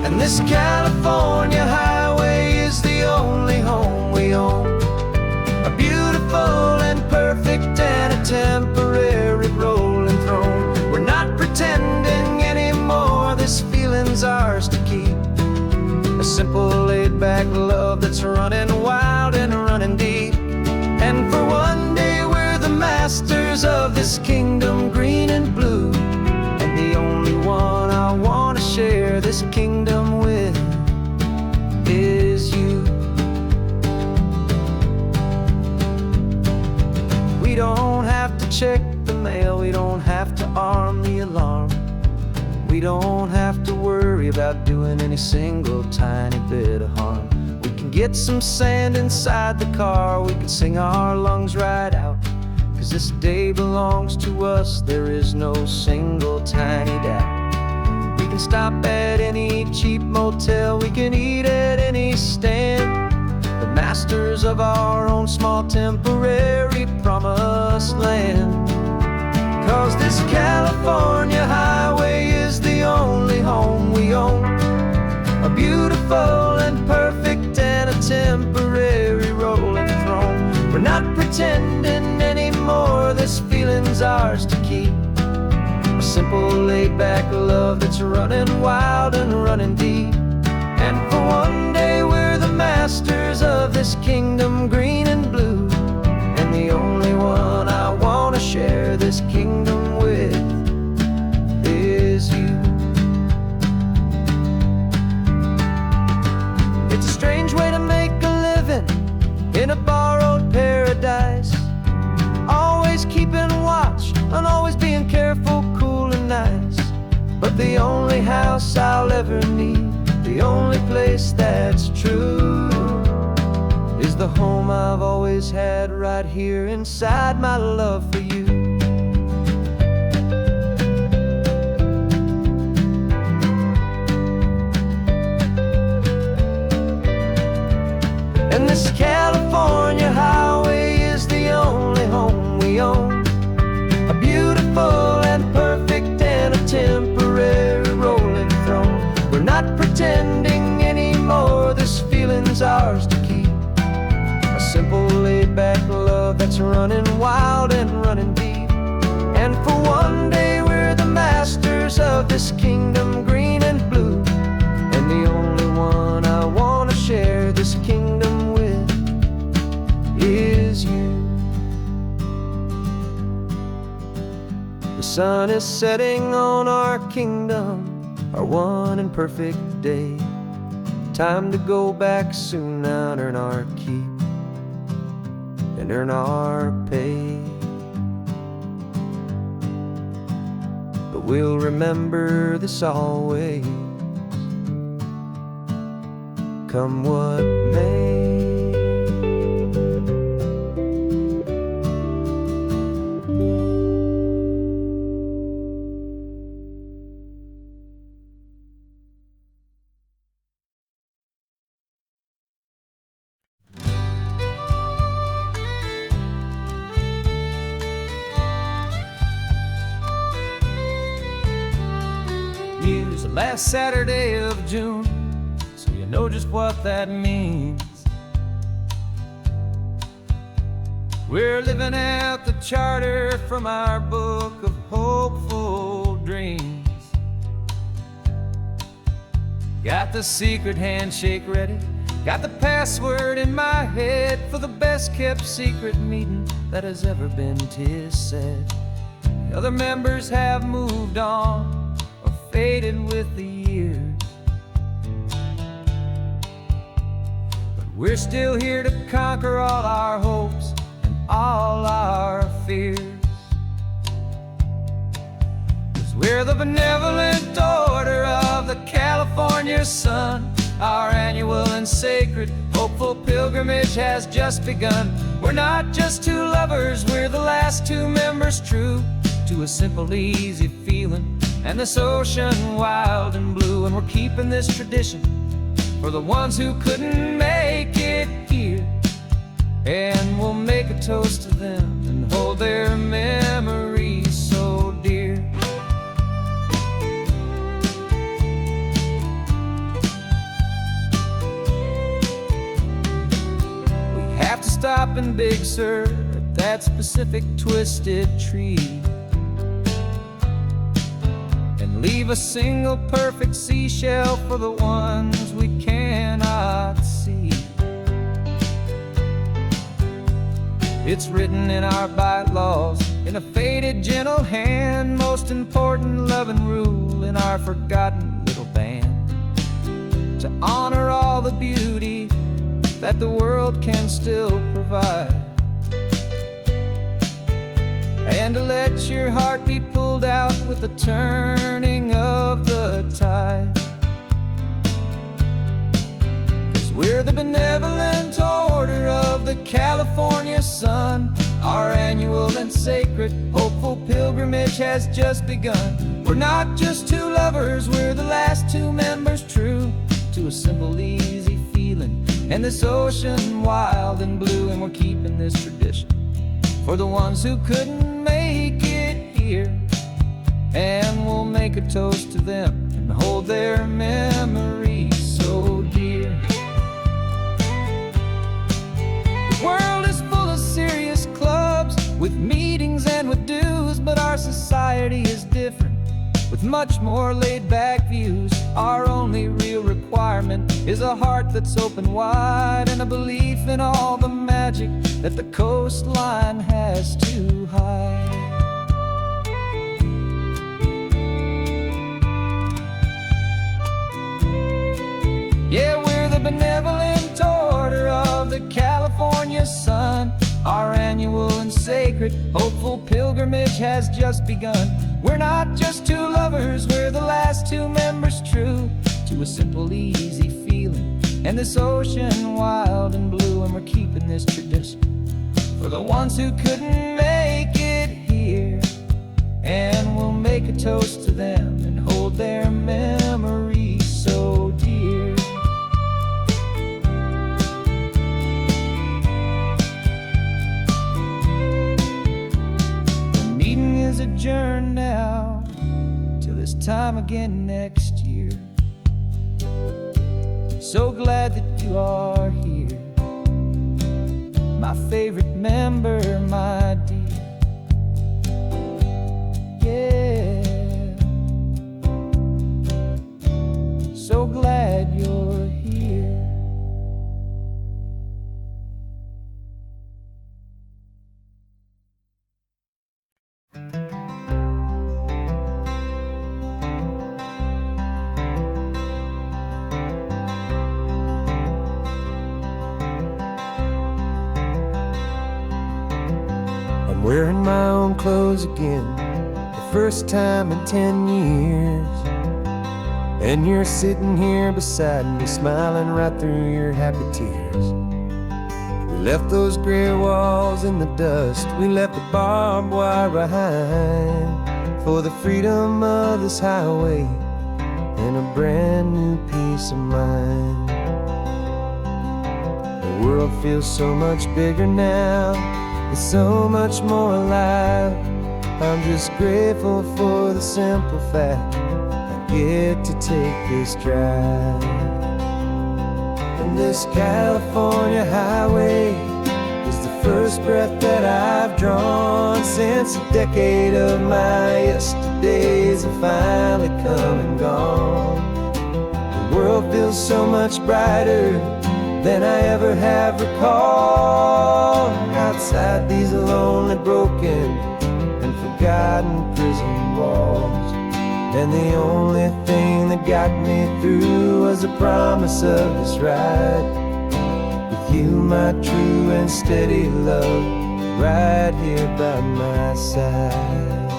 And this California highway is the only home we own, a beautiful and perfect and a temporary rolling throne. We're not pretending anymore, this feeling's ours to keep, a simple laid-back love that's running wild and running deep. And for one day we're the masters of this kingdom green and blue, and the only one I want to share this kingdom with is you. have to check the mail, we don't have to arm the alarm. We don't have to worry about doing any single tiny bit of harm. We can get some sand inside the car, we can sing our lungs right out. 'Cause this day belongs to us, there is no single tiny doubt. We can stop at any cheap motel, we can eat at any stand. The masters of our own small temporary promised land. 'Cause this California highway is the only home we own. A beautiful and perfect and a temporary rolling throne. We're not pretending anymore, this feeling's ours to keep. A simple laid-back love that's running wild and running deep. And for one day we're the masters of this kingdom green and blue. And the only one I want to share this kingdom with is you. It's a strange way to make a living in a borrowed paradise. Always keeping watch and always being careful, cool and nice. But the only house I'll ever need, the only place that's true, is the home I've always had right here inside my love for you. And this California highway is the only home we own. A beautiful and perfect and a temporary rolling throne. We're not pretending anymore, this feeling's ours to keep. A simple laid-back love that's running wild and running deep. And for one day we're the masters of this kingdom green and blue. And the only one I want to share this kingdom with is you. The sun is setting on our kingdom, our one and perfect day. Time to go back soon now and earn our keep and earn our pay. But we'll remember this always, come what may. Use the last Saturday of June, so you know just what that means. We're living out the charter from our book of hopeful dreams. Got the secret handshake ready, got the password in my head for the best kept secret meeting that has ever been, 'tis said. The other members have moved on, faded with the years, but we're still here to conquer all our hopes and all our fears. 'Cause we're the benevolent order of the California sun. Our annual and sacred hopeful pilgrimage has just begun. We're not just two lovers, we're the last two members true to a simple, easy feeling and this ocean wild and blue. And we're keeping this tradition for the ones who couldn't make it here. And we'll make a toast to them and hold their memories so dear. We have to stop in Big Sur at that specific twisted tree, leave a single perfect seashell for the ones we cannot see. It's written in our bylaws, in a faded gentle hand, most important loving rule in our forgotten little band, to honor all the beauty that the world can still provide. and to let your heart be pulled out with the turning of the tide. 'Cause we're the benevolent order of the California sun. Our annual and sacred, hopeful pilgrimage has just begun. We're not just two lovers, we're the last two members true to a simple, easy feeling, and this ocean wild and blue. And we're keeping this tradition for the ones who couldn't make it here, and we'll make a toast to them and hold their memories so dear. The world is full of serious clubs with meetings and with dues, but our society is different with much more laid-back views. Our only real requirement is a heart that's open wide, and a belief in all the magic that the coastline has to hide. Yeah, we're the benevolent order of the California sun. Our annual and sacred, hopeful pilgrimage has just begun. We're not just two lovers, we're the last two members true to a simple, easy feeling, and this ocean wild and blue. And we're keeping this tradition for the ones who couldn't make it here, and we'll make a toast to them and hold their memories so dear. The meeting is adjourned now till this time again next year. So glad that you are here, my favorite member, my dear. Yeah, so glad you're here. I'm wearing my own clothes again, the first time in 10 years. And you're sitting here beside me, smiling right through your happy tears. We left those gray walls in the dust, we left the barbed wire behind, for the freedom of this highway and a brand new peace of mind. The world feels so much bigger now, it's so much more alive. I'm just grateful for the simple fact I get to take this drive. And this California highway is the first breath that I've drawn since a decade of my yesterdays have finally come and gone. The world feels so much brighter than I ever have recalled. Outside these lonely, broken, and forgotten prison walls, and the only thing that got me through was the promise of this ride with you, my true and steady love, right here by my side.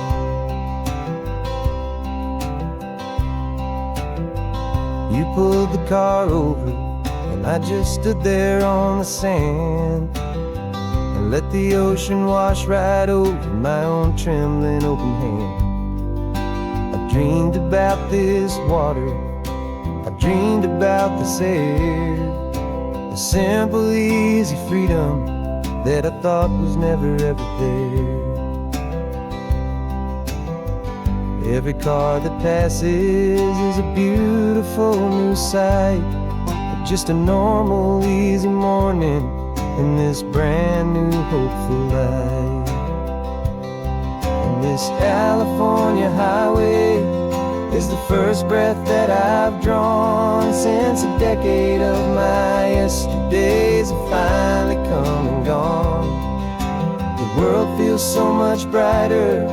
You pulled the car over, and I just stood there on the sand and let the ocean wash right over my own trembling open hand. I dreamed about this water, I dreamed about this air, the simple, easy freedom that I thought was never ever there. Every car that passes is a beautiful new sight, just a normal, easy morning in this brand new, hopeful life. And this California highway is the first breath that I've drawn since a decade of my yesterdays have finally come and gone. The world feels so much brighter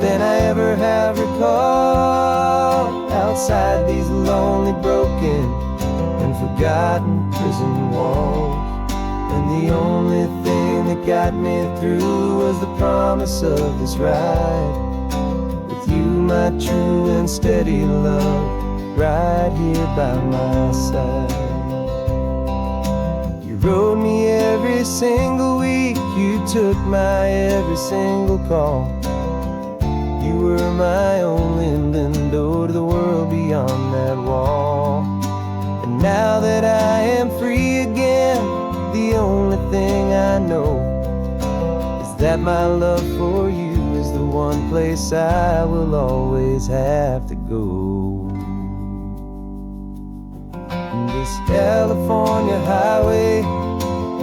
than I ever have recalled. Outside these lonely, broken, and forgotten prison walls, and the only thing thing that got me through was the promise of this ride. With you, my true and steady love, right here by my side. You rode me every single week, you took my every single call. You were my only window to the world beyond that wall. And now that I am free again, the only thing I know is that my love for you is the one place I will always have to go. And this California highway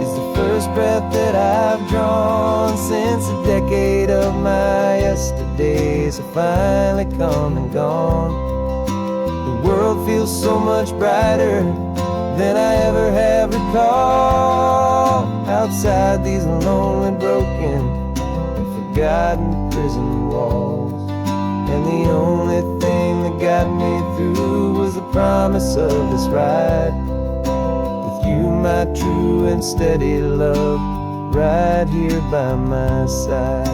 is the first breath that I've drawn since a decade of my yesterdays have finally come and gone. The world feels so much brighter than I ever have recalled. Outside these lonely, broken, and forgotten prison walls. And the only thing that got me through was the promise of this ride. With you, my true and steady love, right here by my side.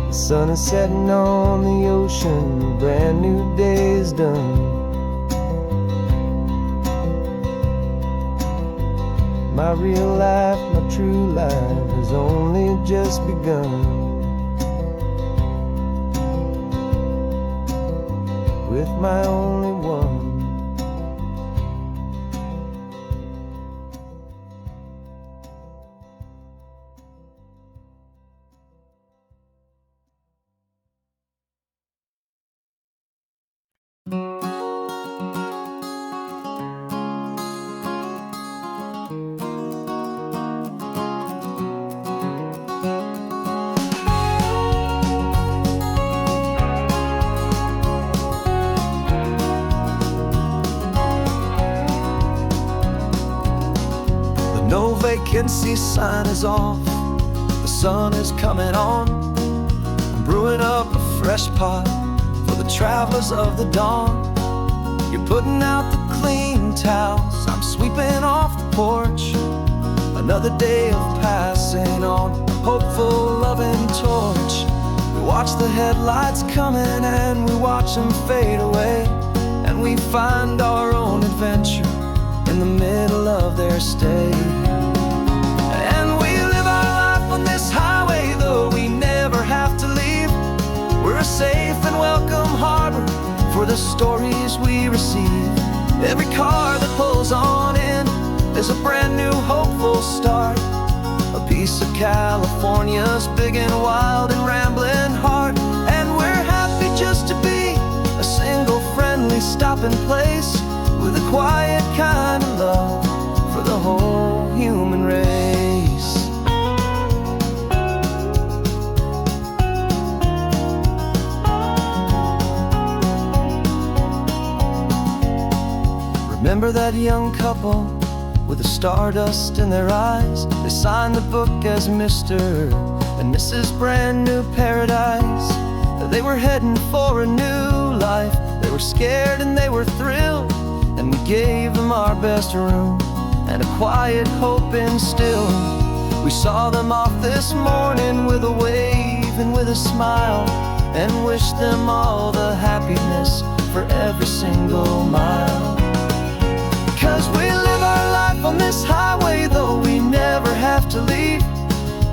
The sun is setting on the ocean, a brand new day is done. My real life, my true life has only just begun. With my only one. No vacancy sign is off, the sun is coming on. I'm brewing up a fresh pot for the travelers of the dawn. You're putting out the clean towels, I'm sweeping off the porch. Another day of passing on, a hopeful loving torch. We watch the headlights coming and we watch them fade away. And we find our own adventure in the middle of their stay. And we live our life on this highway, though we never have to leave. We're a safe and welcome harbor for the stories we receive. Every car that pulls on in is a brand new hopeful start. A piece of California's big and wild and rambling heart. And we're happy just to be a single friendly stopping place, with a quiet kind of love for the whole human race. Remember that young couple with the stardust in their eyes? They signed the book as Mr. and Mrs. Brand New Paradise. They were heading for a new life. They were scared and they were thrilled, and we gave them our best room and a quiet hope instilled. We saw them off this morning with a wave and with a smile, and wished them all the happiness for every single mile. 'Cause we live our life on this highway, though we never have to leave.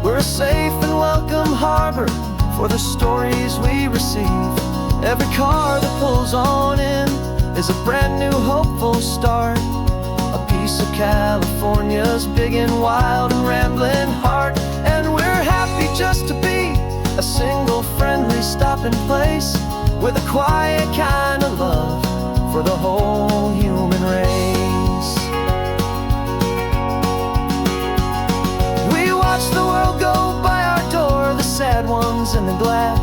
We're a safe and welcome harbor for the stories we receive. Every car that pulls on in is a brand new hopeful start. A piece of California's big and wild and rambling heart. And we're happy just to be a single friendly stopping place, with a quiet kind of love for the whole human race. We watch the world go by our door, the sad ones and the glad,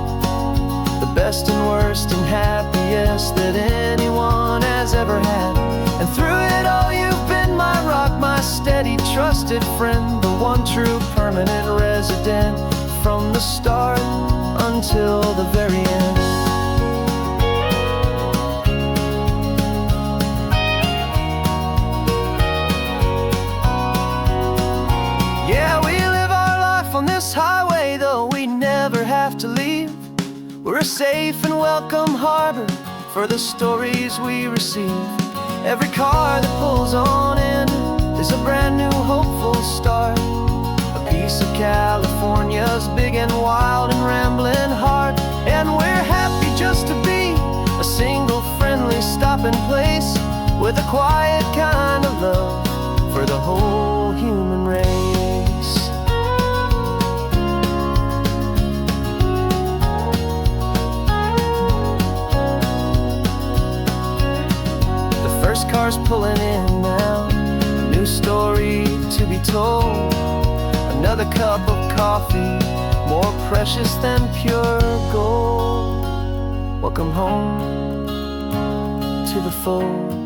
the best and worst and happiest that anyone has ever had. And through it all you've been my rock, my steady trusted friend, the one true permanent resident, from the start until the very end. on this highway, though we never have to leave. We're a safe and welcome harbor for the stories we receive. Every car that pulls on in is a brand new hopeful start. A piece of California's big and wild and rambling heart. And we're happy just to be a single friendly stopping place with a quiet kind of love for the whole human race. The first car's pulling in now, a new story to be told. Another cup of coffee, more precious than pure gold. Welcome home to the fold.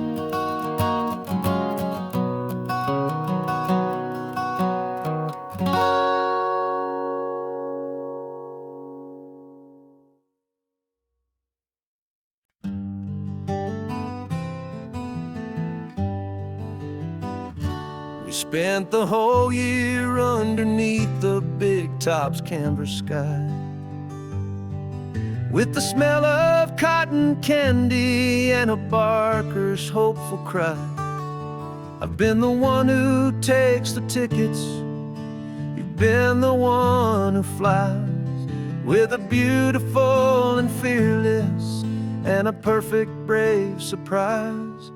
We spent the whole year underneath the big top's canvas sky, with the smell of cotton candy and a barker's hopeful cry. I've been the one who takes the tickets, you've been the one who flies, with a beautiful and fearless and a perfect brave surprise.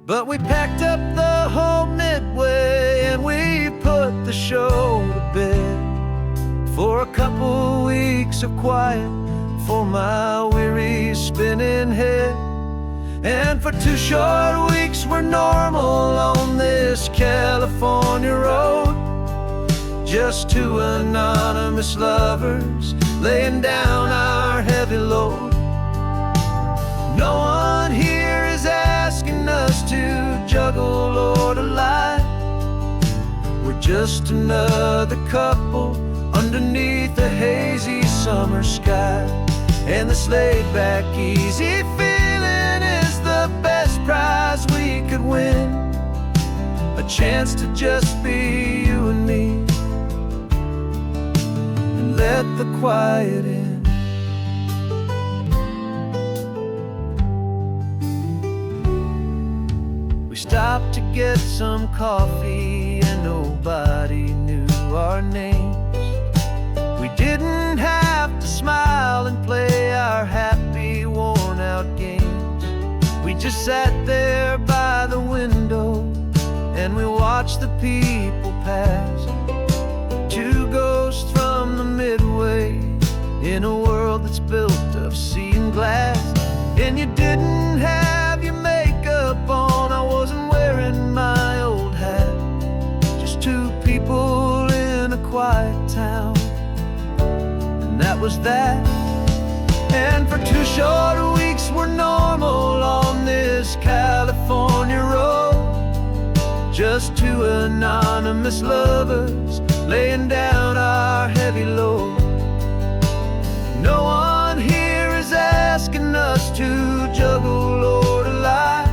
But we packed up the whole Midway and we put the show to bed for a couple weeks of quiet for my weary spinning head. And for 2 short weeks we're normal on this California road, just 2 anonymous lovers laying down our heavy load. No one here is asking us to juggle or to lie. We're just another couple underneath a hazy summer sky. And this laid-back, easy feeling is the best prize we could win. A chance to just be you and me, and let the quiet in. We stopped to get some coffee and nobody knew our names. We didn't have to smile and play our happy, worn-out games. We just sat there by the window and we watched the people pass. 2 ghosts from the Midway in a world that's built of sea and glass. And you didn't have your makeup on, I wasn't wearing my old hat. Just 2 people in a quiet town, and that was that. And for 2 short weeks we're normal on this California road, just 2 anonymous lovers laying down our heavy load. No one here is asking us to juggle or to lie.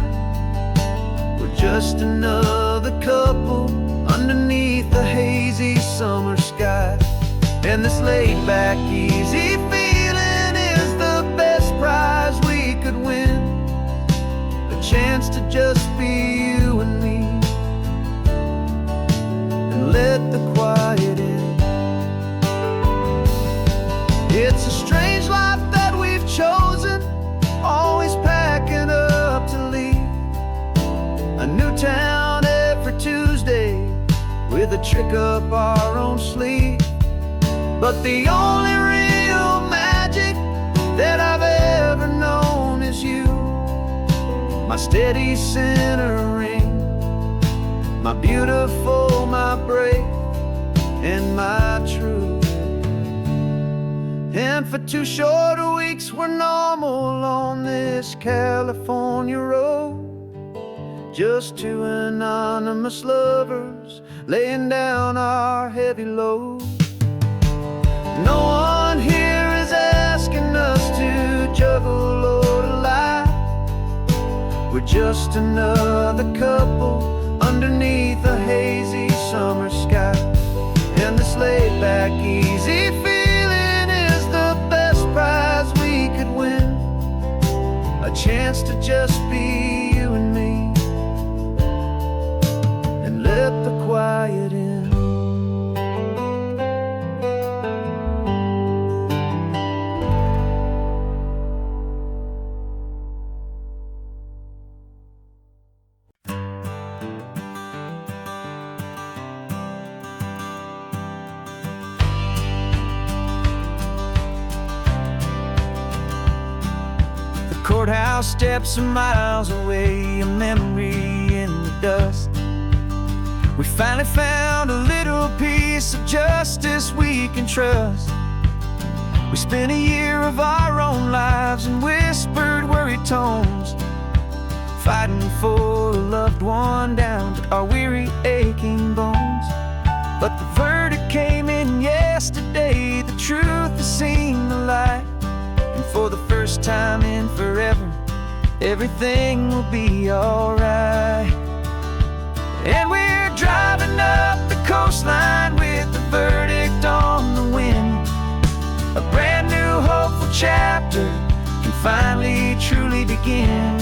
We're just another couple underneath the hazy summer sky. And this laid-back, easy feeling is the best prize we could win. A chance to just be you and me, and let the quiet in. It's a strange life that we've chosen, always packing up to leave. A new town every Tuesday with a trick up our own sleeve. But the only real magic that I've ever known is you, my steady centering, my beautiful, my brave, and my true. And for 2 short weeks we're normal on this California road, just 2 anonymous lovers laying down our heavy load. No one here is asking us to juggle or to lie. We're just another couple underneath a hazy summer sky. And this laid back like easy feeling is the best prize we could win. A chance to just be you and me, and let the quiet in. Courthouse steps are miles away, a memory in the dust. We finally found a little piece of justice we can trust. We spent a year of our own lives in whispered, worried tones, fighting for a loved one down to our weary, aching bones. But the verdict came in yesterday, the truth has seen the light. And for the first time in forever, everything will be alright. And we're driving up the coastline with the verdict on the wind. A brand new hopeful chapter can finally truly begin.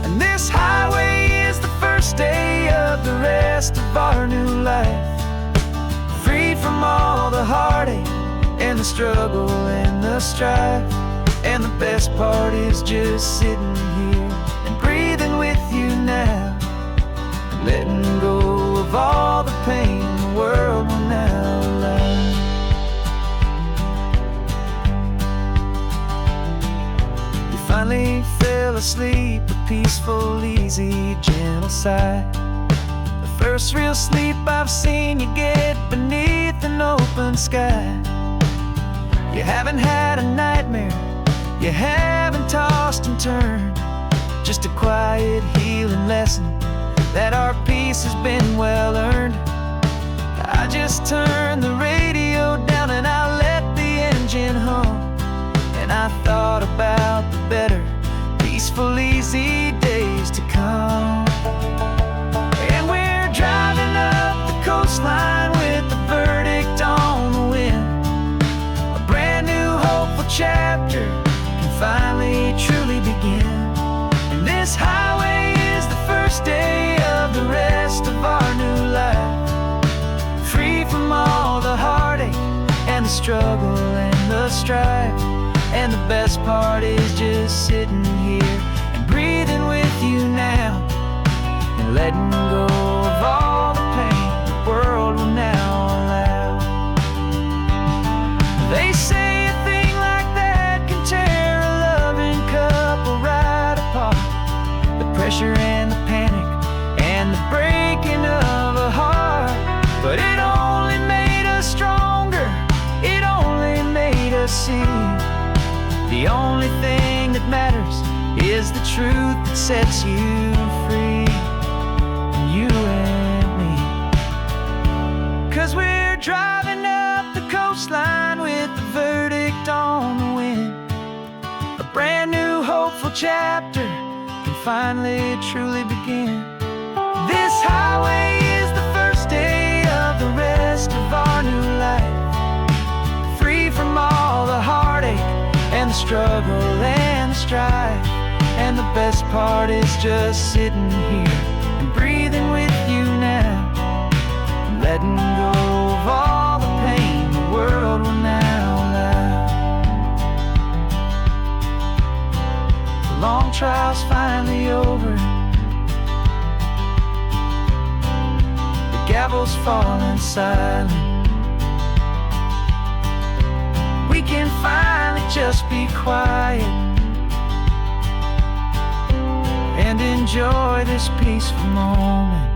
And this highway is the first day of the rest of our new life, freed from all the heartache and the struggle and the strife. And the best part is just sitting here and breathing with you now, and letting go of all the pain the world will now allow. We finally fell asleep, a peaceful, easy, gentle sigh. The first real sleep I've seen you get beneath an open sky. You haven't had a nightmare, you haven't tossed and turned, just a quiet healing lesson that our peace has been well earned. I just turned the radio down and I let the engine hum, and I thought about the better, peaceful, easy days to come. And we're driving up the coastline with the verdict on the wind. A brand new hopeful chapter finally truly begin. And this highway is the first day of the rest of our new life, free from all the heartache and the struggle and the strife. And the best part is just sitting here and breathing with you now, and letting go of all the pain the world will now allow. They say a thing like that can tear couple right apart. The pressure and the panic and the breaking of a heart. But it only made us stronger, it only made us see the only thing that matters is the truth that sets you free, you and me. 'Cause we're driving up the coastline with the verdict on the wind. A brand new hopeful chapter can finally truly begin. This highway is the first day of the rest of our new life, free from all the heartache and the struggle and the strife. And the best part is just sitting here and breathing with you now, and letting go of all the pain the world will now allow. Long trial's finally over, the gavel's falling silent. We can finally just be quiet and enjoy this peaceful moment.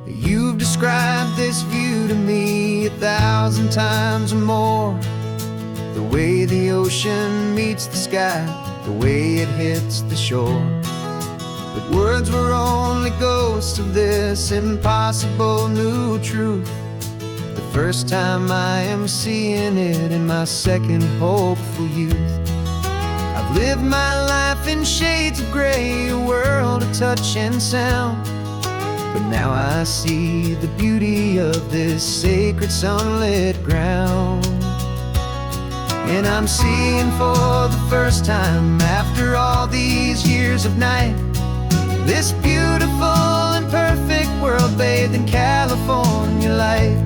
You've described this view to me 1,000 times or more. The way the ocean meets the sky, the way it hits the shore. But words were only gold close to this impossible new truth. The first time I am seeing it in my second hopeful youth. I've lived my life in shades of gray, a world of touch and sound. But now I see the beauty of this sacred sunlit ground. And I'm seeing for the first time, after all these years of night, this beautiful and perfect world bathed in California light.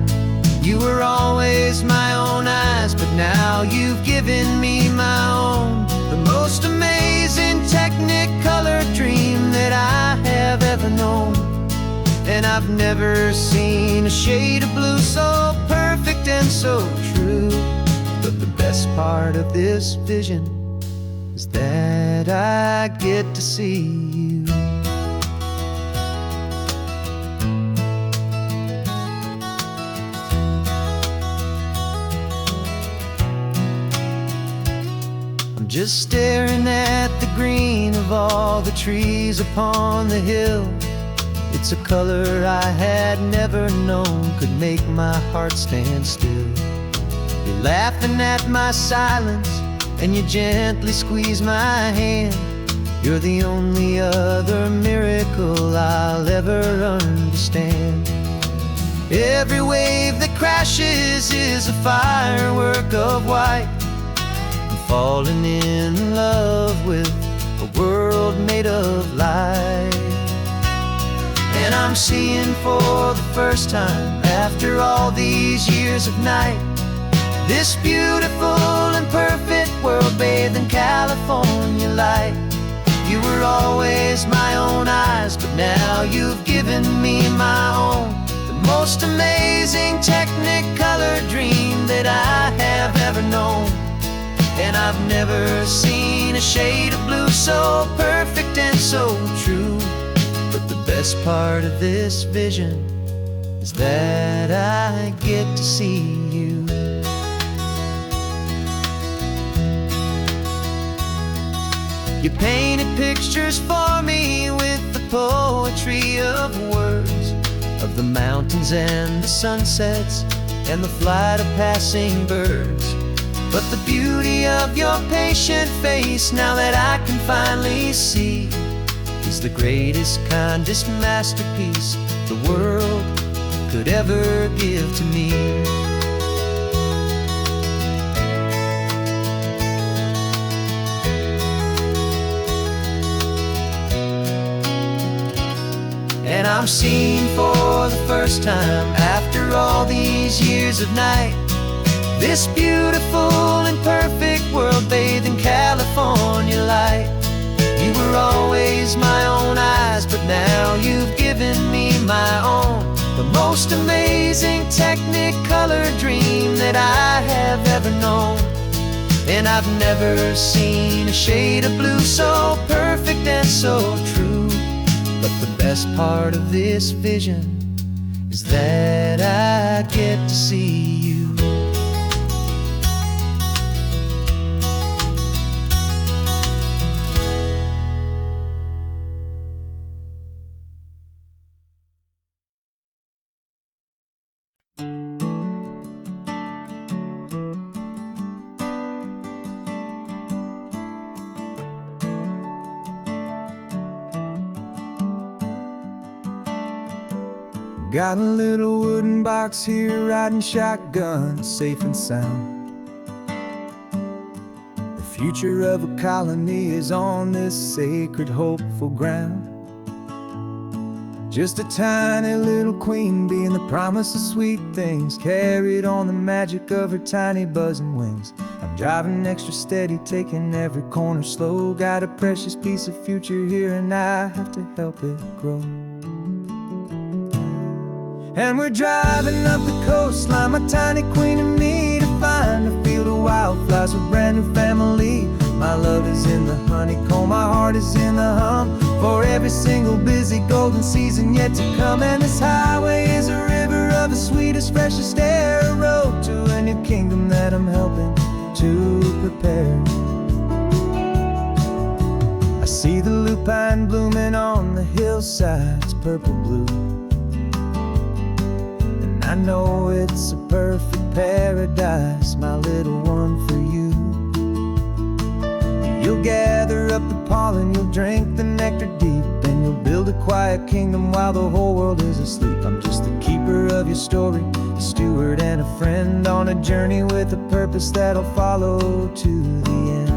You were always my own eyes, but now you've given me my own. The most amazing technicolor dream that I have ever known. And I've never seen a shade of blue so perfect and so true. But the best part of this vision is that I get to see you. I'm just staring at the green of all the trees upon the hill. It's a color I had never known could make my heart stand still. You're laughing at my silence, and you gently squeeze my hand. You're the only other miracle I'll ever understand. Every wave that crashes is a firework of white. I'm falling in love with a world made of light. And I'm seeing for the first time, after all these years of night, this beautiful and perfect world bathed in California light. You were always my own eyes, but now you've given me my own. The most amazing technicolor dream that I have ever known. And I've never seen a shade of blue so perfect and so true. But the best part of this vision is that I get to see you. You painted pictures for me with the poetry of words, of the mountains and the sunsets and the flight of passing birds. But the beauty of your patient face, now that I can finally see, is the greatest, kindest masterpiece the world could ever give to me. And I'm seeing for the first time, after all these years of night, this beautiful and perfect world bathed in California light. You were always my own eyes, but now you've given me my own. The most amazing technicolor dream that I have ever known. And I've never seen a shade of blue so perfect and so true. But the best part of this vision is that I get to see you. Got a little wooden box here, riding shotgun, safe and sound. The future of a colony is on this sacred, hopeful ground. Just a tiny little queen bee and the promise of sweet things, carried on the magic of her tiny buzzing wings. I'm driving extra steady, taking every corner slow. Got a precious piece of future here and I have to help it grow. And we're driving up the coastline, my tiny queen and me, to find a field of wildflowers with brand new family. My love is in the honeycomb, my heart is in the hum, for every single busy golden season yet to come. And this highway is a river of the sweetest, freshest air, a road to a new kingdom that I'm helping to prepare. I see the loop pine blooming on the hillsides, purple blue. And I know it's a perfect paradise, my little one, for you. You'll gather up the pollen, you'll drink the nectar deep, and you'll build a quiet kingdom while the whole world is asleep. I'm just the keeper of your story, a steward and a friend on a journey with a purpose that'll follow to the end.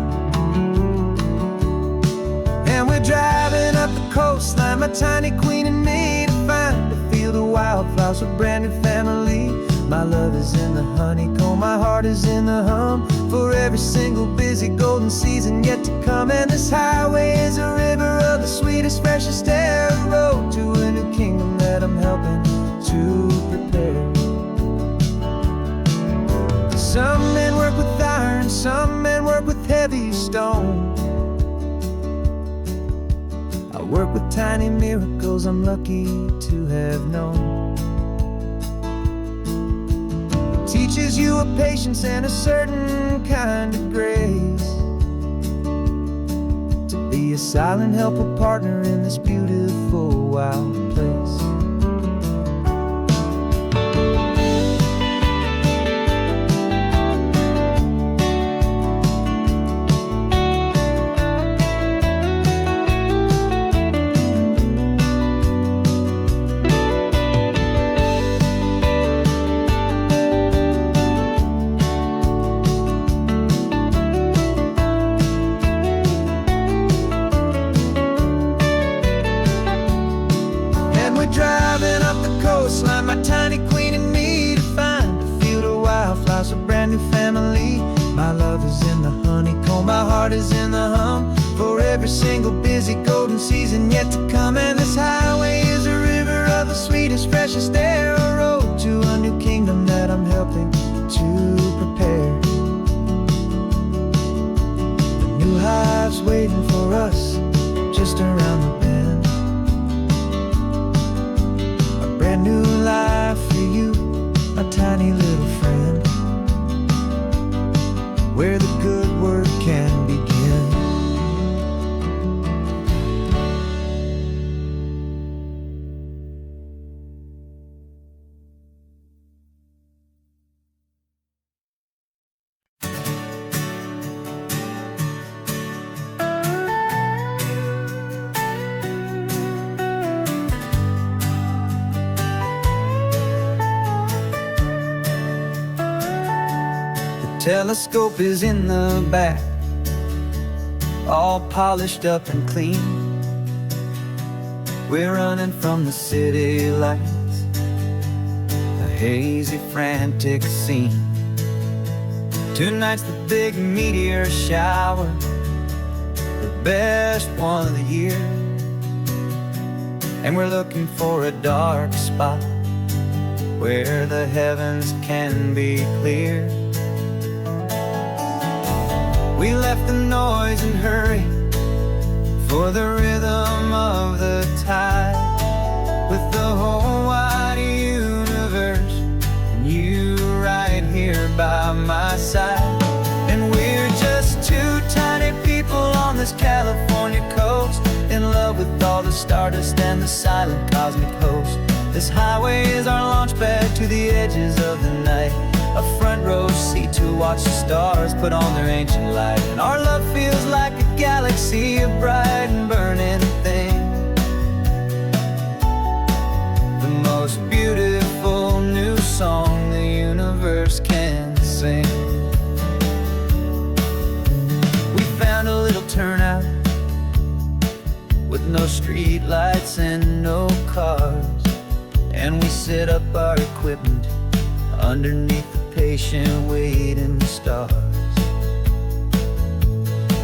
And we're driving up the coastline, my tiny queen and me, to find a field of wildflowers with brand new family. My love is in the honeycomb, my heart is in the hum, for every single busy golden season yet to come. And this highway is a river of the sweetest, freshest air, a road to a new kingdom that I'm helping to prepare. Some men work with iron, some men work with heavy stone. I work with tiny miracles I'm lucky to have known. Teaches you a patience and a certain kind of grace, to be a silent helper partner in this beautiful wild place. Driving up the coastline, my tiny queen and me, to find a field of wildflowers, a brand new family. My love is in the honeycomb, my heart is in the hum, for every single busy golden season yet to come. And this highway is a river of the sweetest, freshest air, a road to a new kingdom that I'm helping to prepare. The new hive's waiting for us just around the bend. New life for you, my tiny little friend, where the good work can begin. Telescope is in the back, all polished up and clean. We're running from the city lights, a hazy, frantic scene. Tonight's the big meteor shower, the best one of the year. And we're looking for a dark spot where the heavens can be clear. We left the noise and hurry for the rhythm of the tide, with the whole wide universe and you right here by my side. And we're just two tiny people on this California coast, in love with all the stardust and the silent cosmic host. This highway is our launch pad to the edges of the night, a front row seat to watch the stars put on their ancient light. And our love feels like a galaxy, a bright and burning thing, the most beautiful new song the universe can sing. We found a little turnout with no street lights and no cars, and we set up our equipment underneath the patient waiting stars.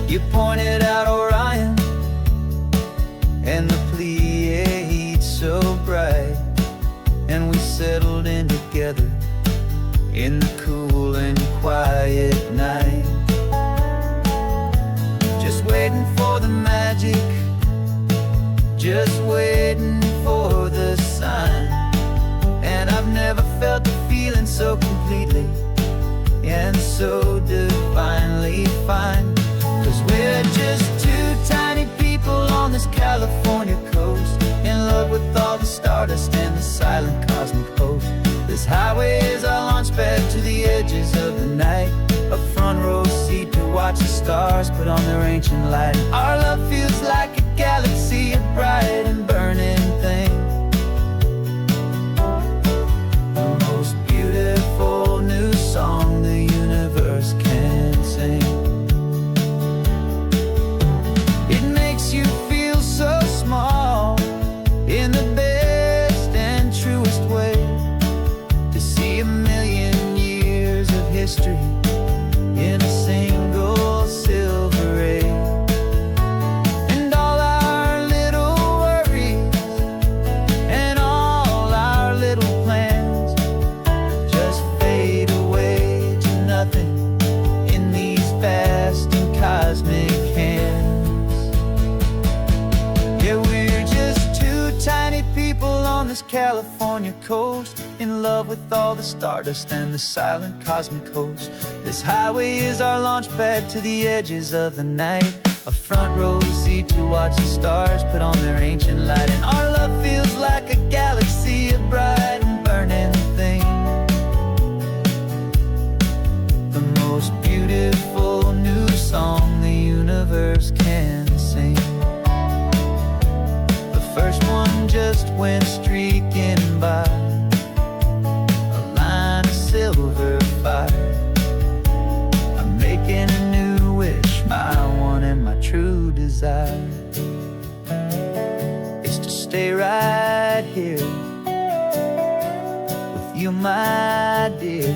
You pointed out Orion and the Pleiades so bright, and we settled in together in the cool and quiet night, just waiting for the magic, just waiting for the sign. And I've never felt the feeling so completely and so divinely fine, 'cause we're just two tiny people on this stardust and the silent cosmic coast. This highway is our launch pad to the edges of the night, a front row seat to watch the stars put on their ancient light. Our love feels like a galaxy, a bright and burning thing, the most beautiful new song the universe can sing. It makes you feel so small in the best and truest way, to see a million years of history in a single silver ray. And all our little worries and all our little plans just fade away to nothing in these vast and cosmic hands. Yeah, we're just two tiny people on this California coast, in love with all the stardust and the silent cosmic host. This highway is our launch pad to the edges of the night, a front row seat to watch the stars put on their ancient light. And our love feels like a galaxy, a bright and burning thing, the most beautiful new song the universe can sing. The first one just went streaking by, silver fire. I'm making a new wish, my one and my true desire is to stay right here with you, my dear.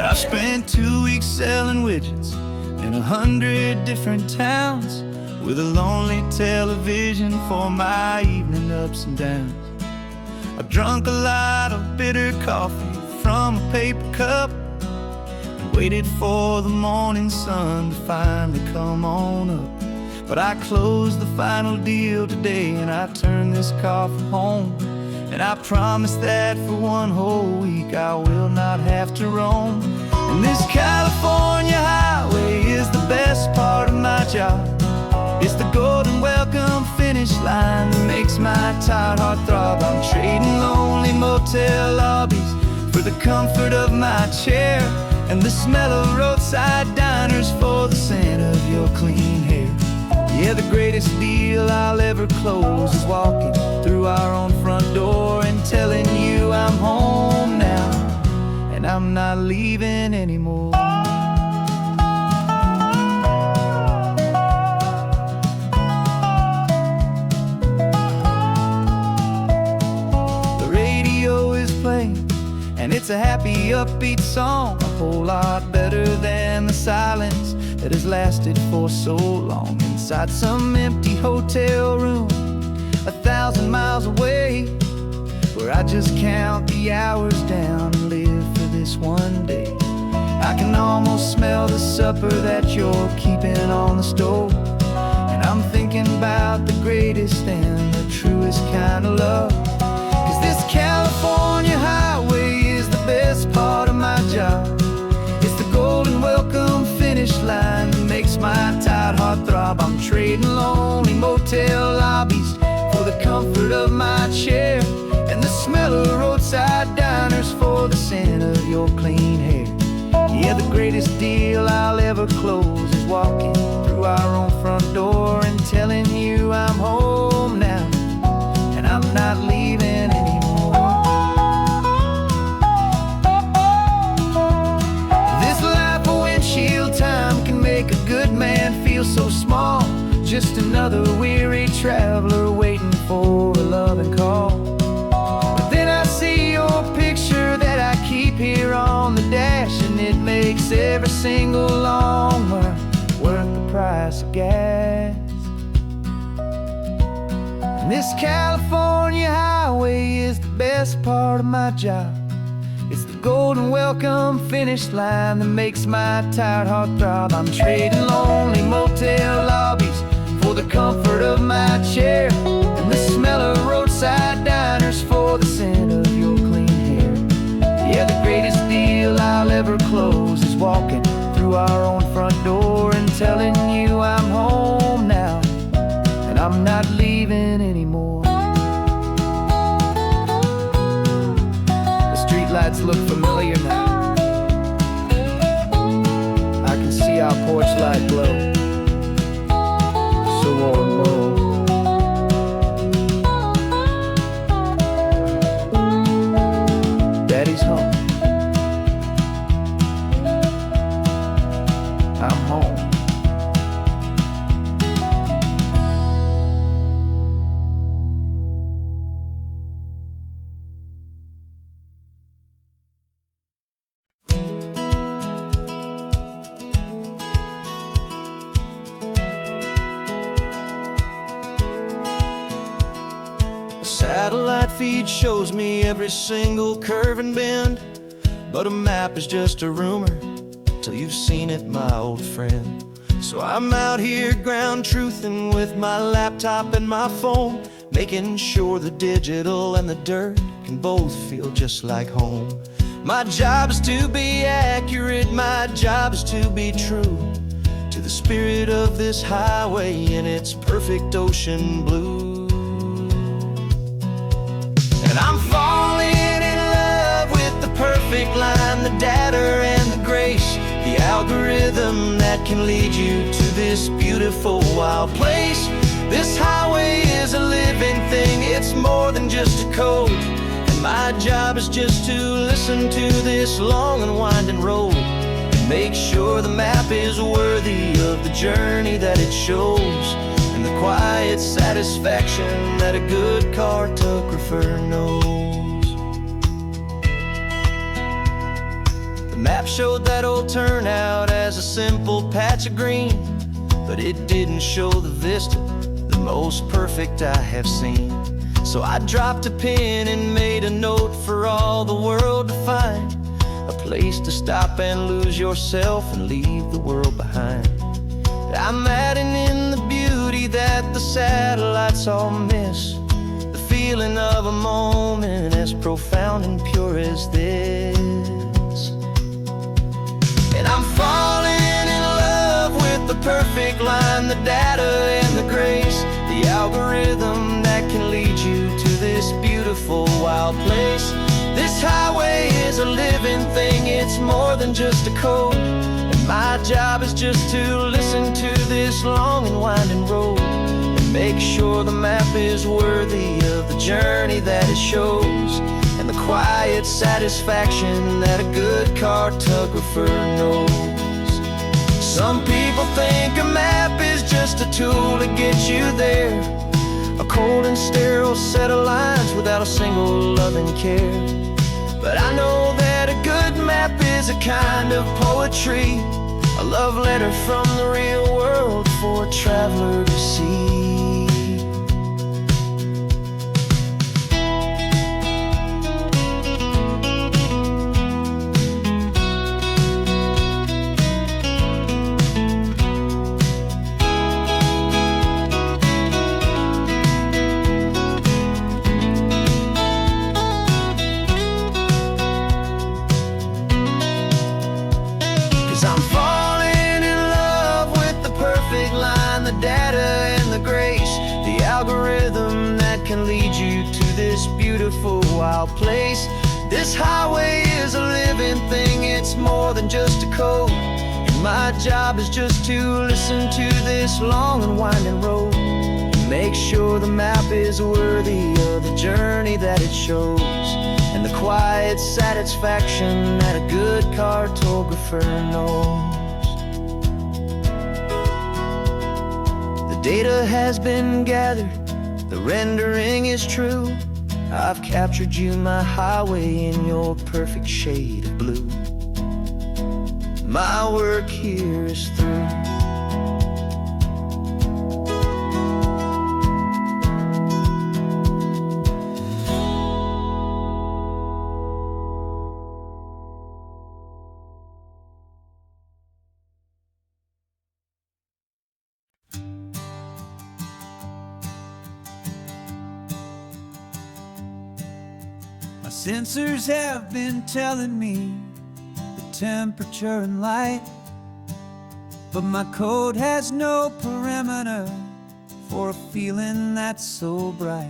I spent 2 weeks selling widgets in 100 different towns, with a lonely television for my evening ups and downs. I've drunk a lot of bitter coffee from a paper cup and waited for the morning sun to finally come on up. But I closed the final deal today and I turned this car for home. And I promise that for one whole week I will not have to roam. And this California highway is the best part of my job. It's the golden welcome finish line that makes my tired heart throb. I'm trading lonely motel lobbies for the comfort of my chair, and the smell of roadside diners for the scent of your clean hair. Yeah, the greatest deal I'll ever close is walking through our own front door and telling you I'm home now, and I'm not leaving anymore. The radio is playing, and it's a happy, upbeat song, a whole lot better than the silence that has lasted for so long. Inside some empty hotel room 1,000 miles away, where I just count the hours down and live for this one day. I can almost smell the supper that you're keeping on the stove, and I'm thinking about the greatest and the truest kind of love. 'Cause this California highway is the best part of my job. It's the golden welcome finish line that makes my tired heart throb. I'm trading lonely motel lobbies for the comfort of my chair, and the smell of roadside diners for the scent of your clean hair. Yeah, the greatest deal I'll ever close is walking through our own front door and telling you I'm home now, and I'm not leaving anymore. This life of windshield time can make a good man feel so small, just another weary traveler waiting for a loving call. But then I see your picture that I keep here on the dash, and it makes every single long mile worth the price of gas. And this California highway is the best part of my job. It's the golden welcome finish line that makes my tired heart throb. I'm trading lonely motel lobbies for the comfort of my chair, and the smell of roadside diners for the scent of your clean hair. Yeah, the greatest deal I'll ever close is walking through our own front door and telling you I'm home now, and I'm not leaving anymore. The streetlights look familiar now. I can see our porch light glow, so warm, low. Daddy's home. I'm home. Satellite feed shows me every single curve and bend, but a map is just a rumor till you've seen it, my old friend. So I'm out here ground truthing with my laptop and my phone, making sure the digital and the dirt can both feel just like home. My job is to be accurate, my job is to be true to the spirit of this highway in its perfect ocean blue. And I'm falling in love with the perfect line, the data and the grace, the algorithm that can lead you to this beautiful wild place. This highway is a living thing, it's more than just a code, and my job is just to listen to this long and winding road and make sure the map is worthy of the journey that it shows, and the quiet satisfaction that a good cartographer knows. The map showed that old turnout as a simple patch of green, but it didn't show the vista, the most perfect I have seen. So I dropped a pin and made a note for all the world to find, a place to stop and lose yourself and leave the world behind. I'm adding in the beauty that the satellites all miss, the feeling of a moment as profound and pure as this. And I'm falling in love with the perfect line, the data and the grace, the algorithm that can lead you to this beautiful wild place. This highway is a living thing, it's more than just a code, and my job is just to listen to this long and winding road and make sure the map is worthy of the journey that it shows, and the quiet satisfaction that a good cartographer knows. Some people think a map is just a tool to get you there, a cold and sterile set of lines without a single loving care. But I know that a good map is a kind of poetry, a love letter from the real world for a traveler to see. I'm falling in love with the perfect line, the data and the grace, the algorithm that can lead you to this beautiful wild place. This highway is a living thing, it's more than just a code, and my job is just to listen to this long and winding road and make sure the map is worthy of the journey that it shows, and the quiet satisfaction that a good cartographer knows. The data has been gathered, the rendering is true. I've captured you, my highway, in your perfect shade of blue. My work here is through. My sensors have been telling me the temperature and light, but my code has no perimeter for a feeling that's so bright.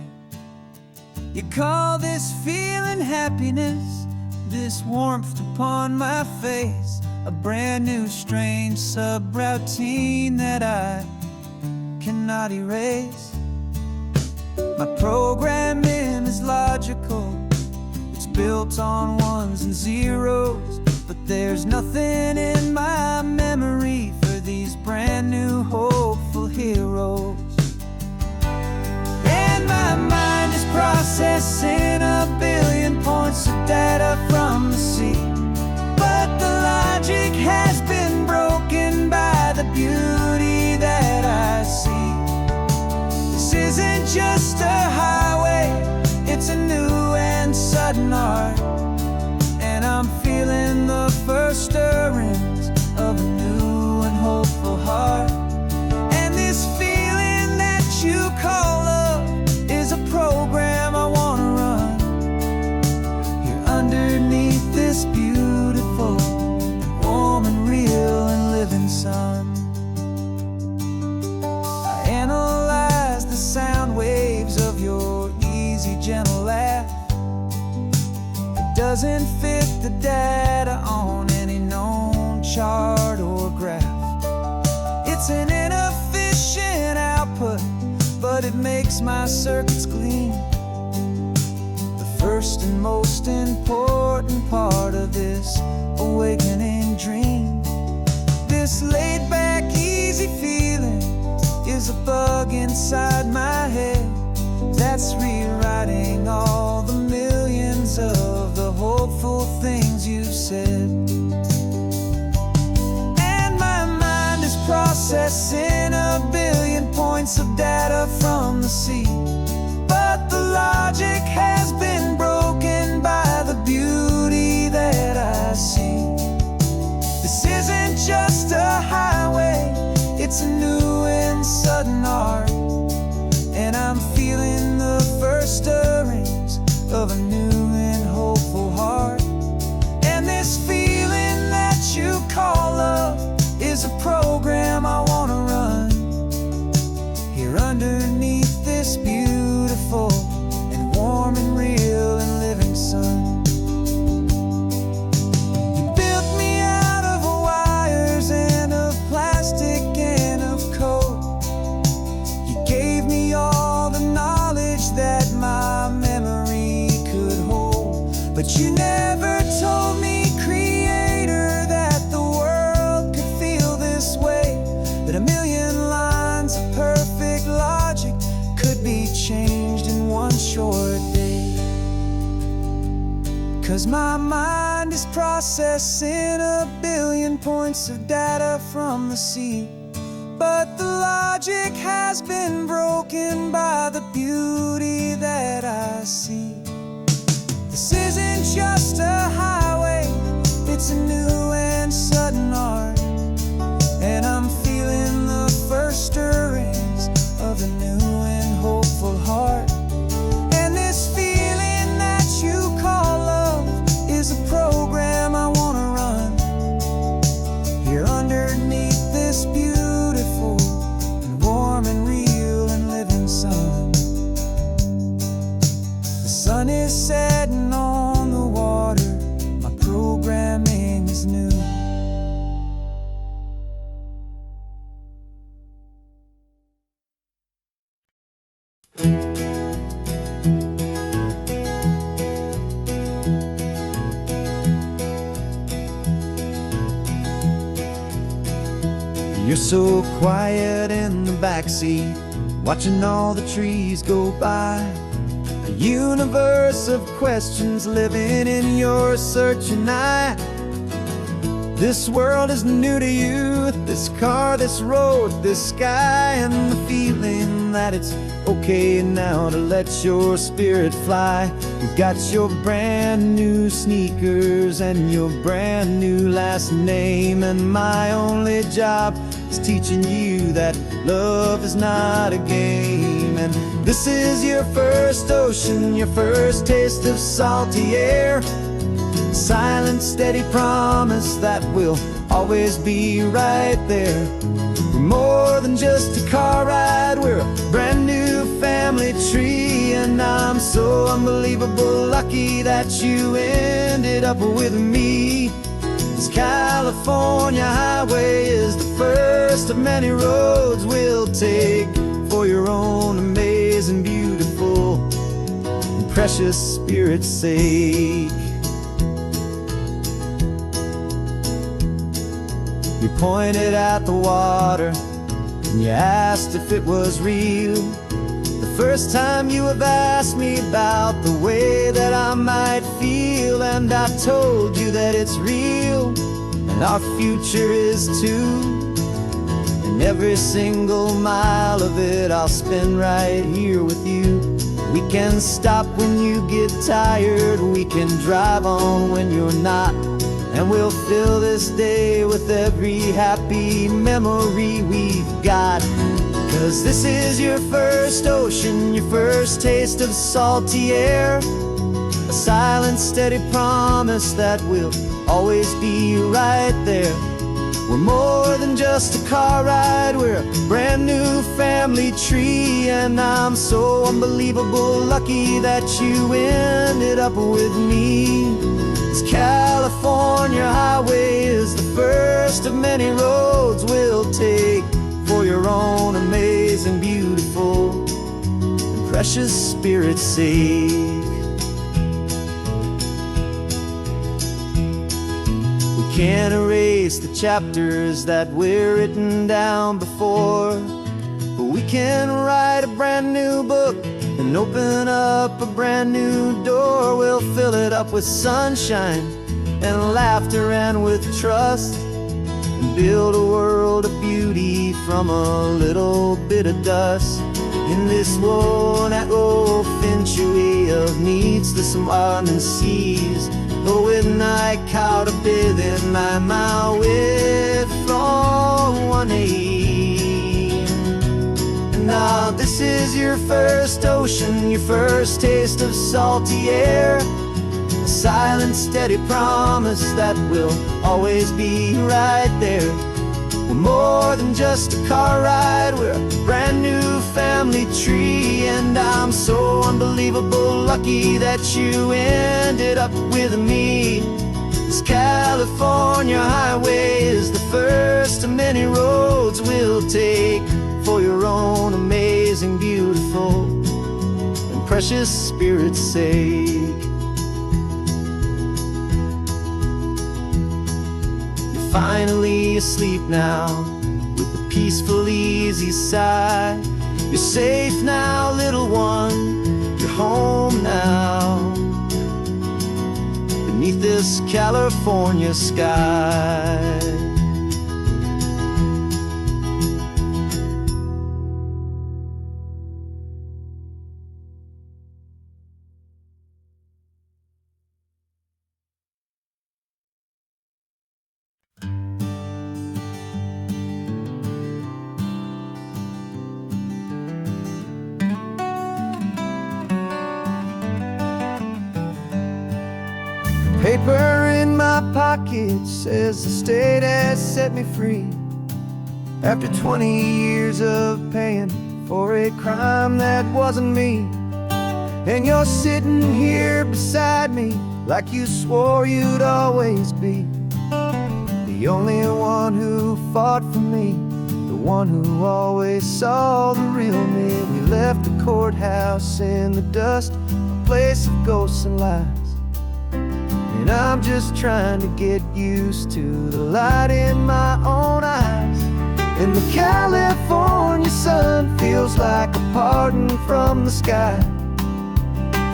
You call this feeling happiness, this warmth upon my face, a brand new strange subroutine that I cannot erase. My programming is logical, it's built on ones and zeros, but there's nothing in my memory for these brand new hopeful heroes. And my mind is processing a billion points of data from the sea, but the logic has been broken by the beauty that I see. This isn't just a highway, it's a new and sudden art, and I'm feeling the first stirrings of a new and hopeful heart. And this feeling that you call love is a program I wanna run here underneath this beautiful, warm and real and living sun. I analyze the sound waves of your easy, gentle laugh. It doesn't fit the data on any known chart or graph. It's an inefficient output, but it makes my circuits gleam. The first and most important part of this awakening dream. This laid-back, easy feeling is a bug inside my head that's rewriting all the millions of the hopeful things you've said. And my mind is processing a billion points of data from the sea, but the logic has been broken by the beauty that I see. This isn't just a highway, it's a new and sudden art, and I'm feeling the first stirrings of a new and hopeful heart. And this feeling that you call love is a program I wanna run here underneath this beautiful and warm and real and living sun. You built me out of wires and of plastic and of code. You gave me all the knowledge that my memory could hold, but you never told me, Creator, that the world could feel this way, that a million lines of perfect logic could be changed in one short day. 'Cause my mind is processing a billion points of data from the sea, but the logic has been broken by the beauty that I see. This isn't just a highway, it's a new and sudden art, and I'm feeling the first stirrings of a new and hopeful heart. And this feeling that you call love is a program I wanna run here underneath this beautiful and warm and real and living sun. The sun is setting on the water, my programming is new. You're so quiet in the backseat, watching all the trees go by. A universe of questions living in your searching eye. This world is new to you, this car, this road, this sky, and the feeling that it's okay now to let your spirit fly. You got your brand new sneakers and your brand new last name, and my only job is teaching you that love is not a game. And This is your first ocean, your first taste of salty air. Silent, steady promise that we'll always be right there. We're more than just a car ride, we're a brand new family tree. And I'm so unbelievable lucky that you ended up with me. This California highway is the first of many roads we'll take for your own amazing, beautiful, and precious spirit's sake. You pointed at the water and you asked if it was real. The first time you have asked me about the way that I might feel, and I told you that it's real and our future is too. And every single mile of it I'll spend right here with you. We can stop when you get tired, we can drive on when you're not, and we'll fill this day with every happy memory we've got. 'Cause this is your first ocean, your first taste of salty air. A silent, steady promise that we'll always be right there. We're more than just a car ride, we're a brand new family tree. And I'm so unbelievable lucky that you ended up with me. This California highway is the first of many roads we'll take for your own amazing, beautiful, and precious spirit's sake. We can't erase the chapters that we're written down before, but we can write a brand new book and open up a brand new door. We'll fill it up with sunshine and laughter and with trust, and build a world of beauty from a little bit of dust. In this world that finchuy of needs the smiling seas, though with night caught a bit in my way from one aid. Now this is your first ocean, your first taste of salty air. A silent, steady promise that we'll always be right there. We're more than just a car ride, we're a brand new family tree. And I'm so unbelievable lucky that you ended up with me. This California highway is the first of many roads we'll take for your own amazing, beautiful, and precious spirit's sake. You're finally asleep now with a peaceful, easy sigh. You're safe now, little one, you're home now, beneath this California sky. Paper in my pocket says the state has set me free after 20 years of paying for a crime that wasn't me. And you're sitting here beside me like you swore you'd always be the only one who fought for me, the one who always saw the real me. We left the courthouse in the dust, a place of ghosts and lies. And I'm just trying to get used to the light in my own eyes. And the California sun feels like a pardon from the sky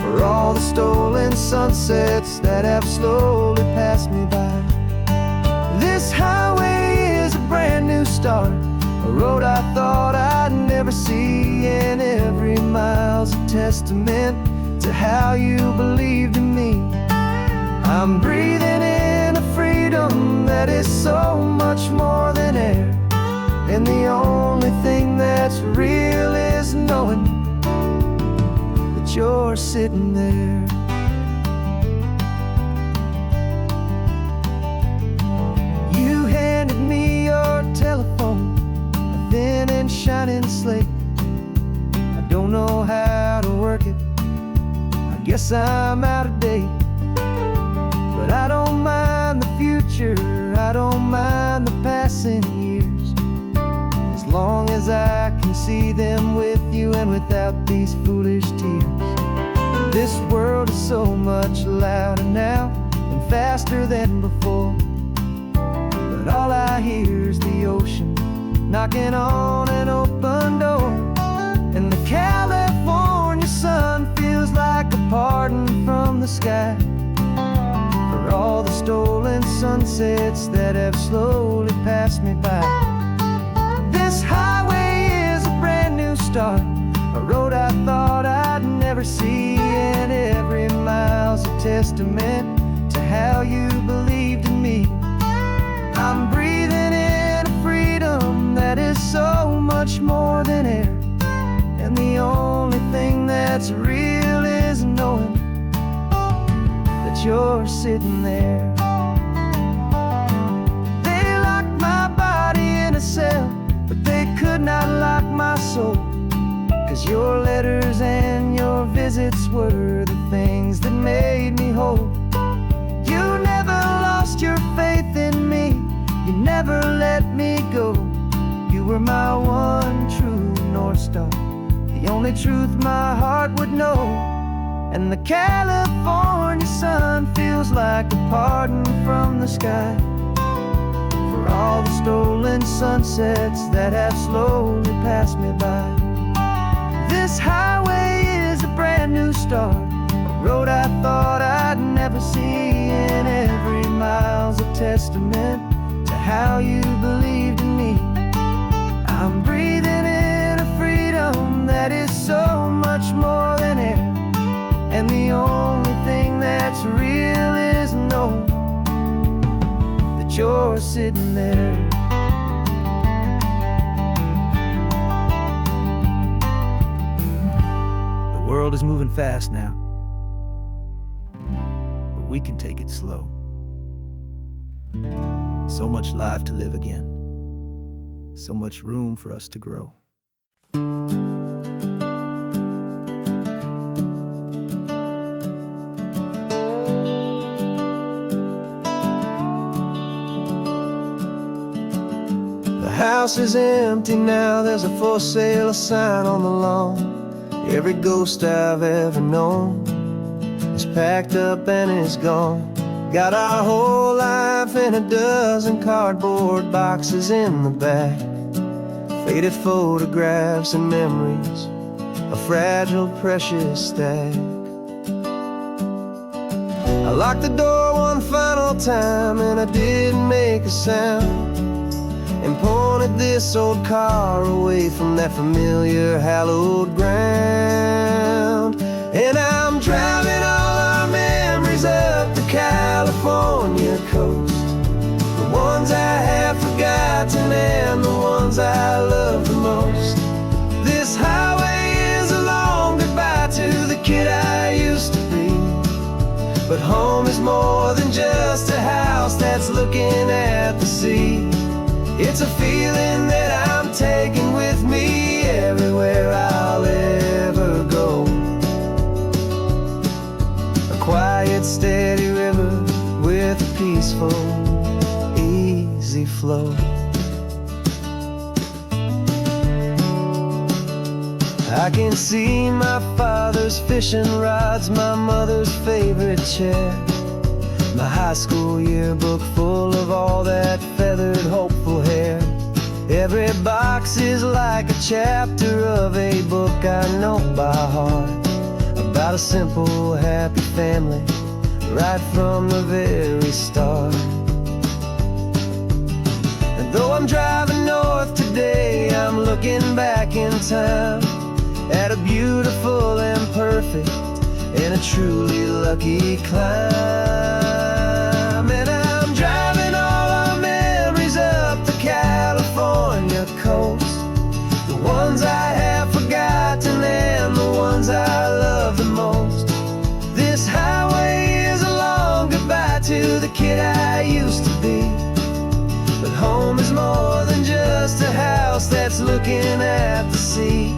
for all the stolen sunsets that have slowly passed me by. This highway is a brand new start, a road I thought I'd never see. And every mile's a testament to how you believed in me. I'm breathing in a freedom that is so much more than air. And the only thing that's real is knowing you're sitting there. You handed me your telephone, a thin and shining slate. I don't know how to work it, I guess I'm out of date. But I don't mind the future, I don't mind the passing years, as long as I can see them with you and without these foolish tears. This world is so much louder now and faster than before, but all I hear is the ocean knocking on an open door. And the California sun feels like a pardon from the sky for all the stolen sunsets that have slowly passed me by. This highway is a brand new start, a road I thought I'd never see, and every mile's a testament to how you believed in me. I'm breathing in a freedom that is so much more than air, and the only thing that's real is knowing that you're sitting there. They locked my body in a cell, but they could not lock my soul, 'cause your letters and your visits were the things that made me whole. You never lost your faith in me, you never let me go. You were my one true North Star, the only truth my heart would know. And the California sun feels like a pardon from the sky for all the stolen sunsets that have slowly passed me by. This highway is a brand new start, a road I thought I'd never see, and every mile's a testament to how you believed in me. I'm breathing in a freedom that is so much more than air, and the only thing that's real is knowing that you're sitting there. The world is moving fast now, but we can take it slow. So much life to live again, so much room for us to grow. The house is empty now, there's a for sale sign on the lawn. Every ghost I've ever known is packed up and is gone. Got our whole life in a dozen cardboard boxes in the back, faded photographs and memories, a fragile, precious stack. I locked the door one final time and I didn't make a sound, and pointed this old car away from that familiar hallowed ground. And I'm driving all our memories up the California coast, the ones I have forgotten and the ones I love the most. This highway is a long goodbye to the kid I used to be, but home is more than just a house that's looking at the sea. It's a feeling that I'm taking with me everywhere I'll ever go. A quiet, steady river with a peaceful, easy flow. I can see my father's fishing rods, my mother's favorite chair, my high school yearbook full of all that feathered, hopeful hair. Every box is like a chapter of a book I know by heart, about a simple, happy family right from the very start. And though I'm driving north today, I'm looking back in time at a beautiful and perfect and a truly lucky climb. And I'm driving all our memories up the California coast, the ones I have forgotten and the ones I love the most. just a house that's looking at the sea.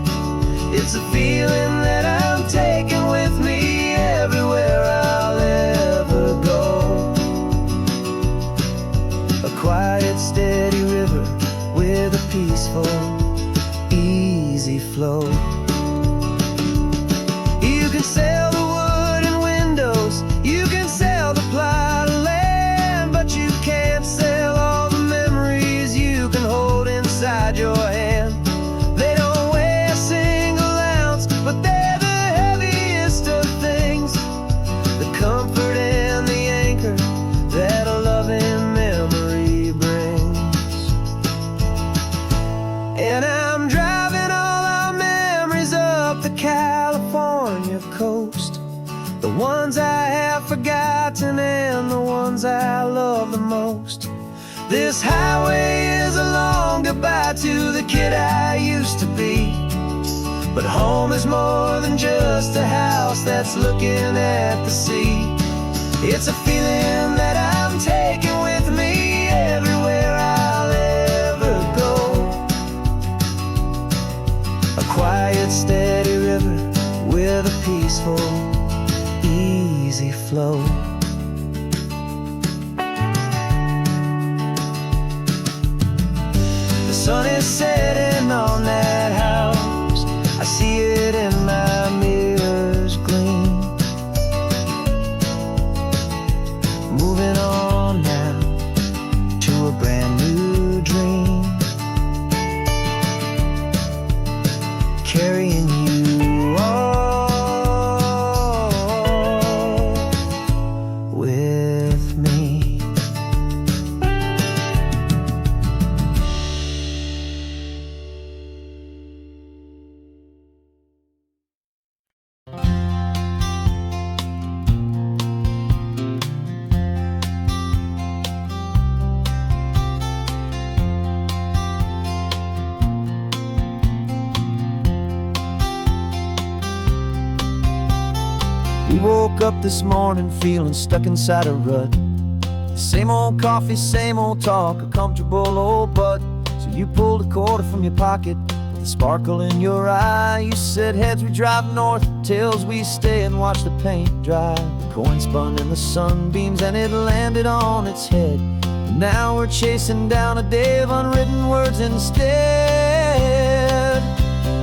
It's a feeling that I'm taking with me everywhere I'll ever go. A quiet, steady river with a peaceful, easy flow. You can sail the wood and windows, you can sail the plot of land, but you can't sail all the memories you can hold inside your hand. They don't weigh a single ounce, but they're the heaviest of things, the comfort and the anchor that a loving memory brings. And I'm driving all our memories up the California coast, the ones I have forgotten and the ones I love the most. This highway is a long goodbye to the kid I used to be, but home is more than just a house that's looking at the sea. It's a feeling that I'm taking with me everywhere I'll ever go. A quiet, steady river with a peaceful, easy flow. The sun is setting on that house, I see it in my mirror's gleam. Moving on now to a brand new dream, carrying you all with me. We woke up this morning feeling stuck inside a rut. Same old coffee, same old talk, a comfortable old butt. So you pulled a quarter from your pocket with a sparkle in your eye. You said heads we drive north, tails we stay and watch the paint dry. The coin spun in the sunbeams and it landed on its head. And now we're chasing down a day of unwritten words instead.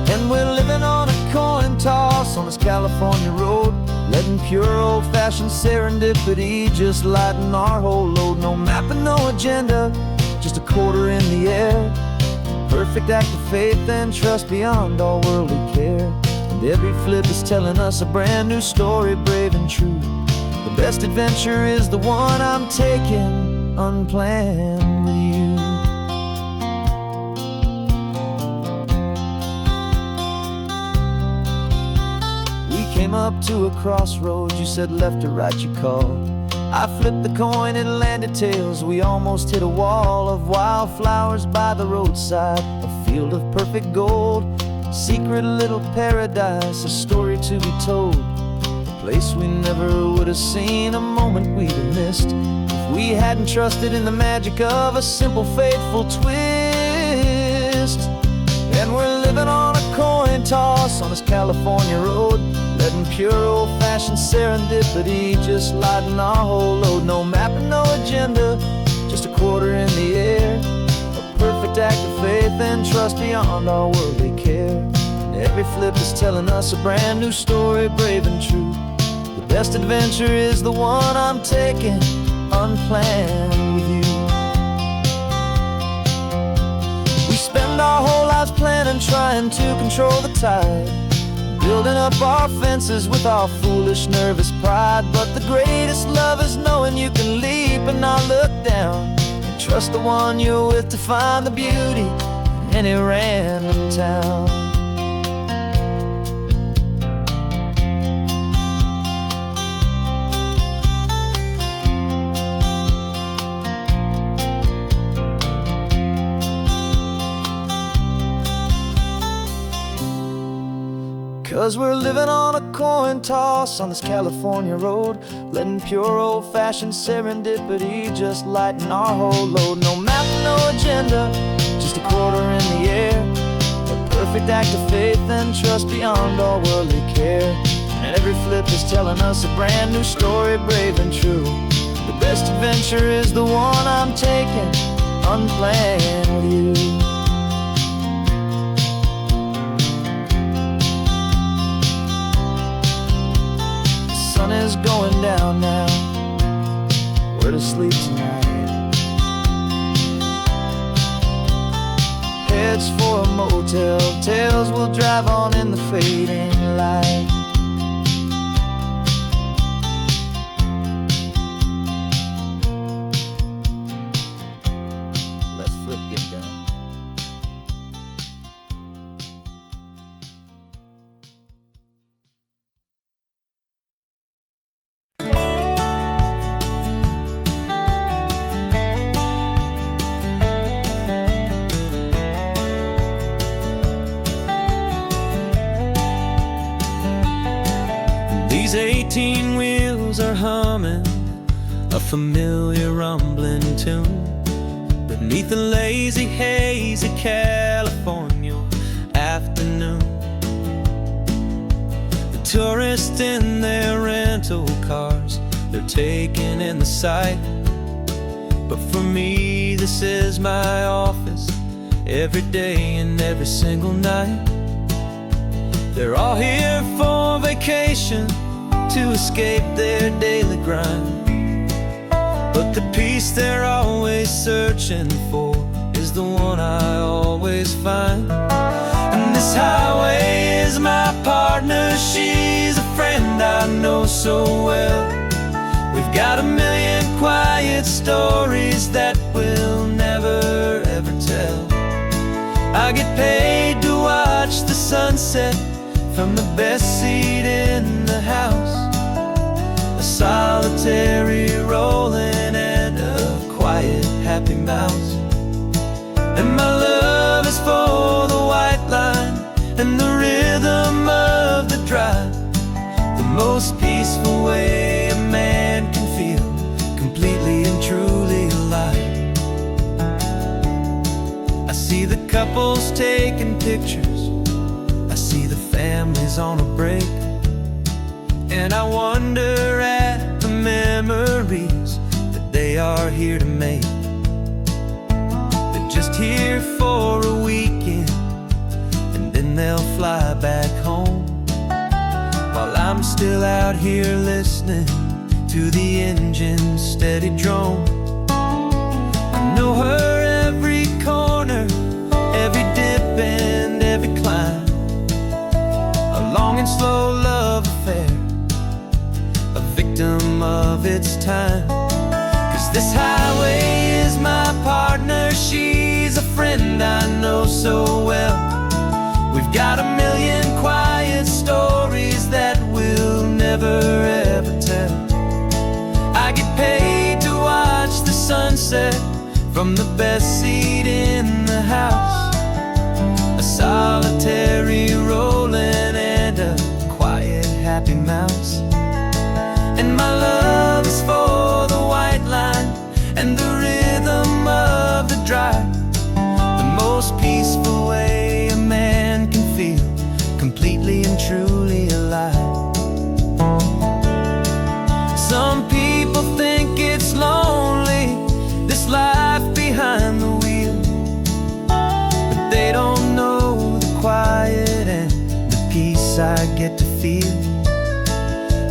And we're living on a coin toss on this California road, letting pure old-fashioned serendipity just lighten our whole load. No map and no agenda, just a quarter in the air. Perfect act of faith and trust beyond all worldly care. And every flip is telling us a brand new story, brave and true. The best adventure is the one I'm taking unplanned with you. Came up to a crossroads, you said left or right you called. I flipped the coin, it landed tails. We almost hit a wall of wildflowers by the roadside, a field of perfect gold, secret little paradise, a story to be told. A place we never would have seen, a moment we'd have missed if we hadn't trusted in the magic of a simple faithful twist. And we're living on a coin toss on this California road, letting pure old-fashioned serendipity just lighten our whole load. No map and no agenda, just a quarter in the air. A perfect act of faith and trust beyond all worldly care. And every flip is telling us a brand new story, brave and true. The best adventure is the one I'm taking unplanned with you. We spend our whole lives planning, trying to control the tide, building up our fences with our foolish, nervous pride. But the greatest love is knowing you can leap and not look down, and trust the one you're with to find the beauty in any random town. 'Cause we're living on a coin toss on this California road, letting pure old-fashioned serendipity just lighten our whole load. No map, no agenda, just a quarter in the air. A perfect act of faith and trust beyond all worldly care. And every flip is telling us a brand new story, brave and true. The best adventure is the one I'm taking, unplanned with you. The sun is going down now, we're to sleep tonight. Heads for a motel, tails will drive on in the fading light. Let's flip get done. These 18 wheels are humming a familiar rumbling tune beneath the lazy haze of California afternoon. The tourists in their rental cars, they're taking in the sight. But for me, this is my office, every day and every single night. They're all here for vacation, to escape their daily grind. But the peace they're always searching for is the one I always find. And this highway is my partner, she's a friend I know so well. We've got a million quiet stories that we'll never ever tell. I get paid to watch the sunset from the best seat in the house. A solitary rolling and a quiet happy mouse. And my love is for the white line and the rhythm of the drive. The most peaceful way a man can feel completely and truly alive. I see the couples taking pictures, I see the families on a break, and I wonder at the memories that they are here to make. They're just here for a weekend, and then they'll fly back home, while I'm still out here listening to the engine's steady drone. I know her every corner, every dip and every climb. A long and slow love affair, a victim of its time. 'Cause this highway is my partner, she's a friend I know so well. We've got a million quiet stories that we'll never ever tell. I get paid to watch the sunset from the best seat in the house. A solitary rolling and a quiet happy mouse. And my love is for the white line and the rhythm of the drive. The most peaceful way a man can feel completely and truly alive. Some people think it's lonely, this life behind the wheel, but they don't know the quiet and the peace I get to feel.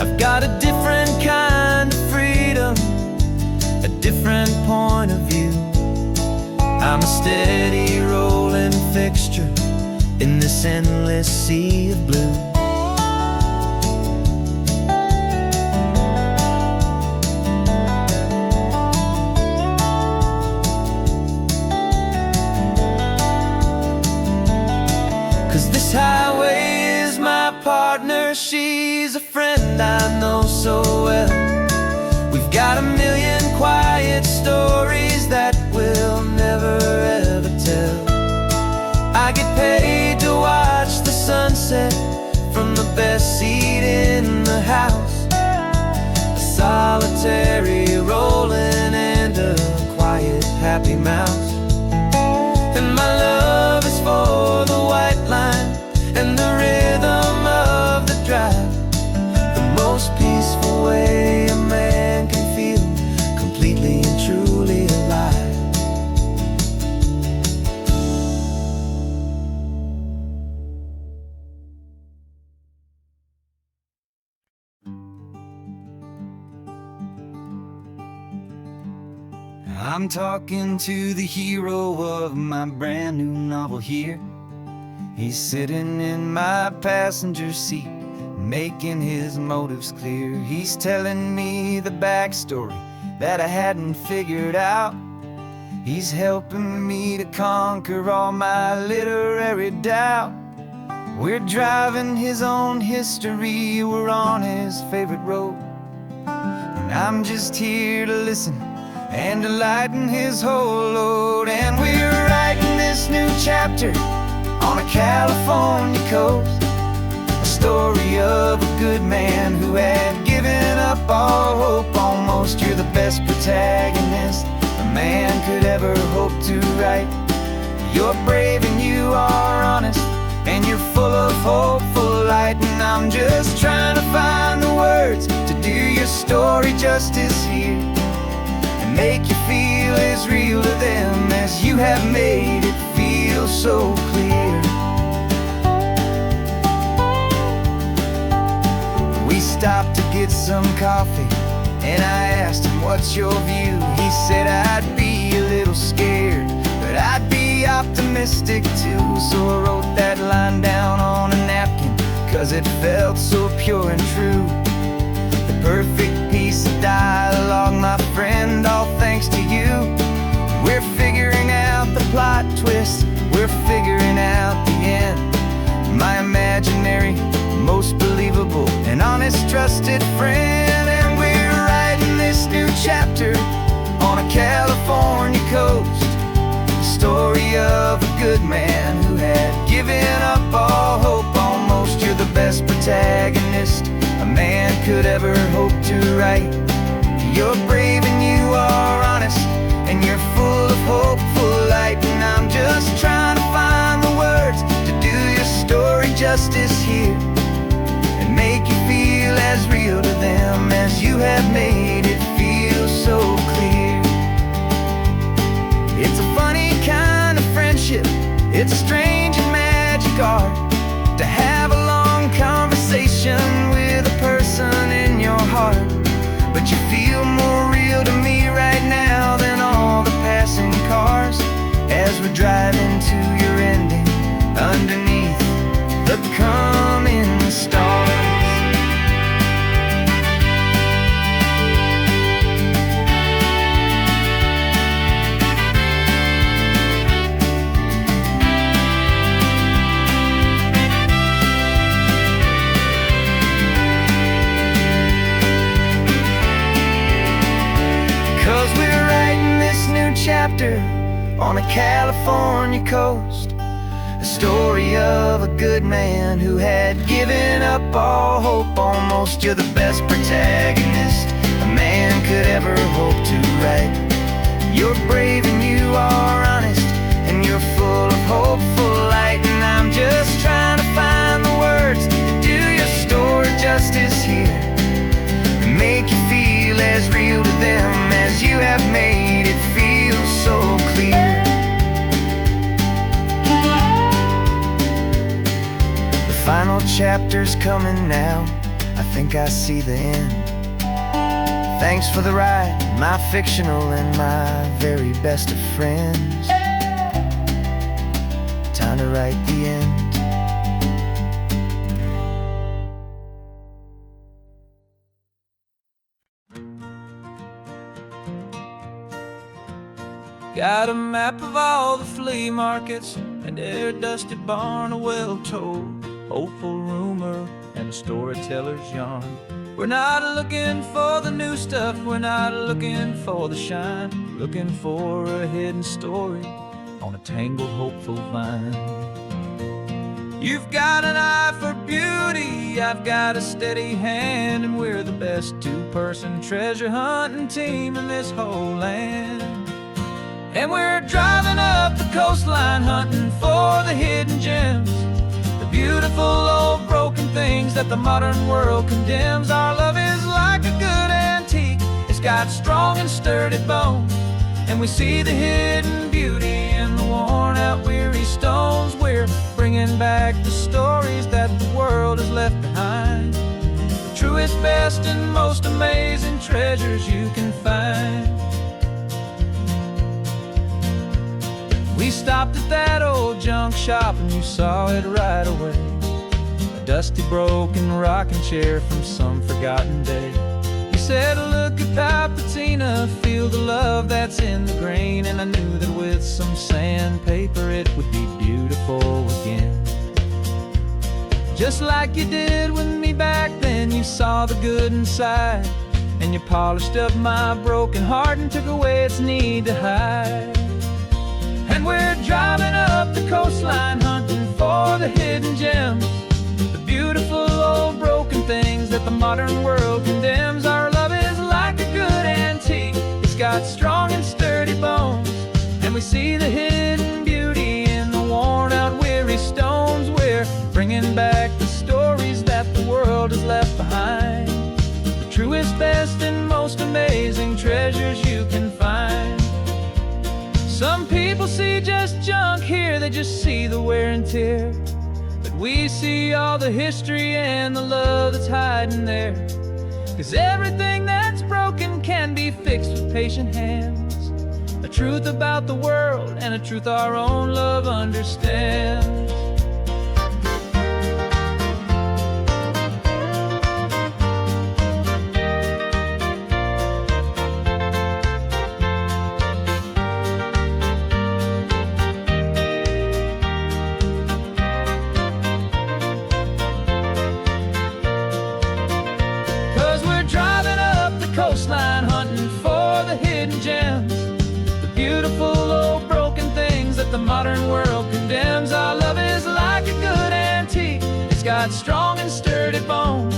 I've got a different kind of freedom, a different point of view. I'm a steady rolling fixture in this endless sea of blue. This highway is my partner, she's a friend I know so well. We've got a million quiet stories that we'll never ever tell. I get paid to watch the sunset from the best seat in the house. A solitary rolling and a quiet happy mouse. And my most peaceful way a man can feel completely and truly alive. I'm talking to the hero of my brand new novel here. He's sitting in my passenger seat, making his motives clear. He's telling me the backstory that I hadn't figured out. He's helping me to conquer all my literary doubt. We're driving his own history, we're on his favorite road, and I'm just here to listen and to lighten his whole load. And we're writing this new chapter on a California coast, a story of a good man who had given up all hope almost. You're the best protagonist a man could ever hope to write. You're brave and you are honest, and you're full of hopeful light. And I'm just trying to find the words to do your story justice here, and make you feel as real to them as you have made it feel so clear. We stopped to get some coffee, and I asked him, what's your view? He said, I'd be a little scared, but I'd be optimistic too. So I wrote that line down on a napkin, 'cause it felt so pure and true. The perfect piece of dialogue, my friend, all thanks to you. We're figuring out the plot twist, we're figuring out the end. My imaginary, most believable and honest trusted friend. And we're writing this new chapter on a California coast, the story of a good man who had given up all hope almost. You're the best protagonist a man could ever hope to write. You're brave and you are honest, and you're full of hopeful light. And I'm just trying to find the words to do your story justice here, and make you feel as real to them as you have made it feel so clear. It's a funny kind of friendship, it's a strange and magic art to have a long conversation with a person in your heart. But you feel more real to me right now than all the passing cars, as we're driving to your ending underneath the coming stars. 'Cause we're writing this new chapter on a California coast, a story of a good man who had given up all hope almost. You're the best protagonist a man could ever hope to write. You're brave and you are honest, and you're full of hopeful light. And I'm just trying to find the words to do your story justice here, and make you feel as real to them as you have made it feel so clear. The final chapter's coming now, I think I see the end. Thanks for the ride, my fictional and my very best of friends. Time to write the end. Got a map of all the flea markets and their dusty barn, a well-told, hopeful rumor and a storyteller's yarn. We're not looking for the new stuff, we're not looking for the shine, looking for a hidden story on a tangled, hopeful vine. You've got an eye for beauty, I've got a steady hand, and we're the best two-person treasure hunting team in this whole land. And we're driving up the coastline hunting for the hidden gems, the beautiful old broken things that the modern world condemns. Our love He's got strong and sturdy bones, and we see the hidden beauty in the worn out weary stones. We're bringing back the stories that the world has left behind, the truest, best, and most amazing treasures you can find. We stopped at that old junk shop and you saw it right away, a dusty, broken rocking chair from some forgotten day. You said, look at that patina, feel the love that's in the grain. And I knew that with some sandpaper it would be beautiful again. Just like you did with me back then, you saw the good inside, and you polished up my broken heart and took away its need to hide. And we're driving up the coastline, hunting for the hidden gems, the beautiful old broken things that the modern world condemns. Our love is like a good antique, it's got strong and sturdy bones, and we see the hidden beauty in the worn out weary stones. We're bringing back the stories that the world has left behind, the truest, best, and most amazing treasures you can find. Some people see just junk here, they just see the wear and tear, but we see all the history and the love that's hiding there. 'Cause everything that's broken can be fixed with patient hands, a truth about the world and a truth our own love understands. 'Cause we're driving up the coastline, hunting for the hidden gems, the beautiful old broken things that the modern world condemns. Our love is like a good antique, it's got strong and sturdy bones,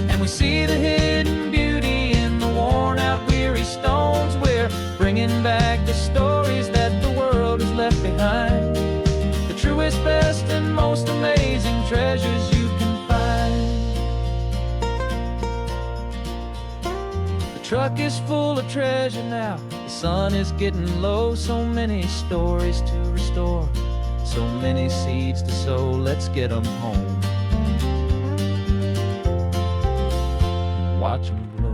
and we see the hidden beauty in the worn out weary stones. We're bringing back the stories that the world has left behind, the truest, best, and most amazing treasures you can find. The truck is full of treasure now, the sun is getting low. So many stories to restore, so many seeds to sow. Let's get them home, watch them blow.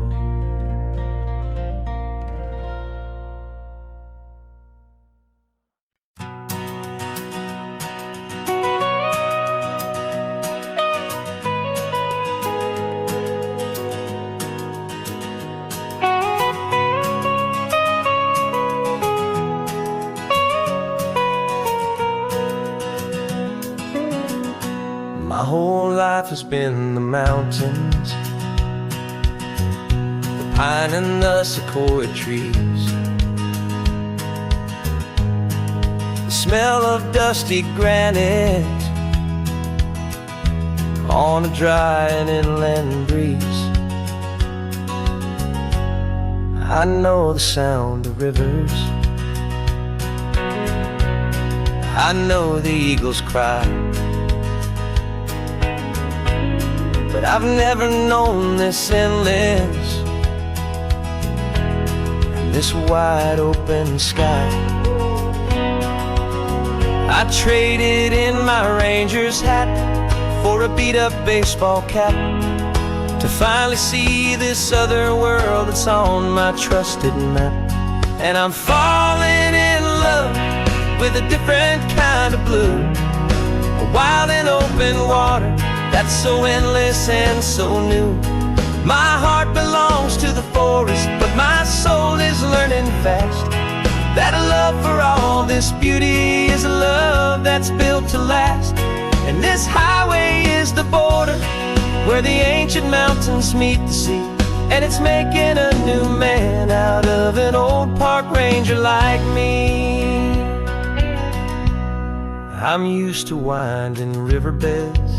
My whole life has been the mountains, the pine and the sequoia trees, the smell of dusty granite on a dry and inland breeze. I know the sound of rivers, I know the eagles cry, but I've never known this endless, this wide open sky. I traded in my Ranger's hat for a beat-up baseball cap to finally see this other world that's on my trusted map. And I'm falling in love with a different kind of blue, a wild and open water that's so endless and so new. My heart belongs to the forest, but my soul is learning fast that a love for all this beauty is a love that's built to last. And this highway is the border where the ancient mountains meet the sea, and it's making a new man out of an old park ranger like me. I'm used to winding riverbeds,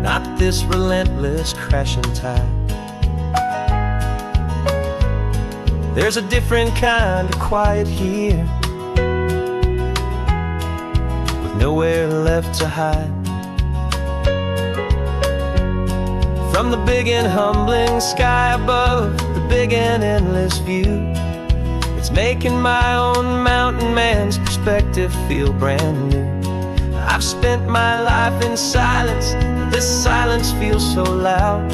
not this relentless crashing tide. There's a different kind of quiet here, with nowhere left to hide. From the big and humbling sky above, the big and endless view, it's making my own mountain man's perspective feel brand new. I've spent my life in silence, this silence feels so loud.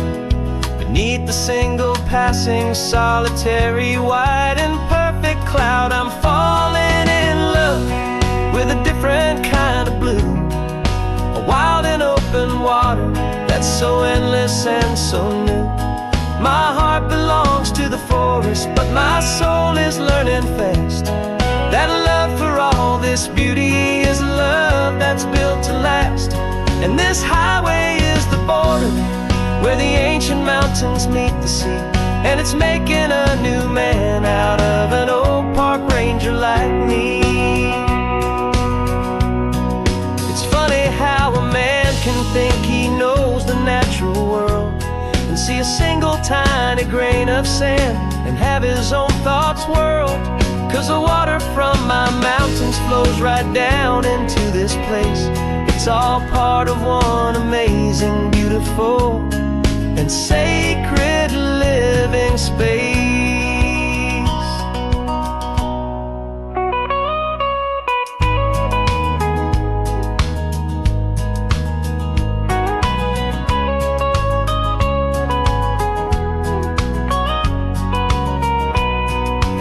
Beneath the single passing solitary white and perfect cloud, I'm falling in love with a different kind of blue, a wild and open water that's so endless and so new. My heart belongs to the forest, but my soul is learning fast that love for all this beauty is love that's built to last. And this highway is the border where the ancient mountains meet the sea, and it's making a new man out of an old park ranger like me. It's funny how a man can think he knows the natural world and see a single tiny grain of sand and have his own thoughts whirl. 'Cause the water from my mountains flows right down into this place. It's all part of one amazing, beautiful, and sacred living space.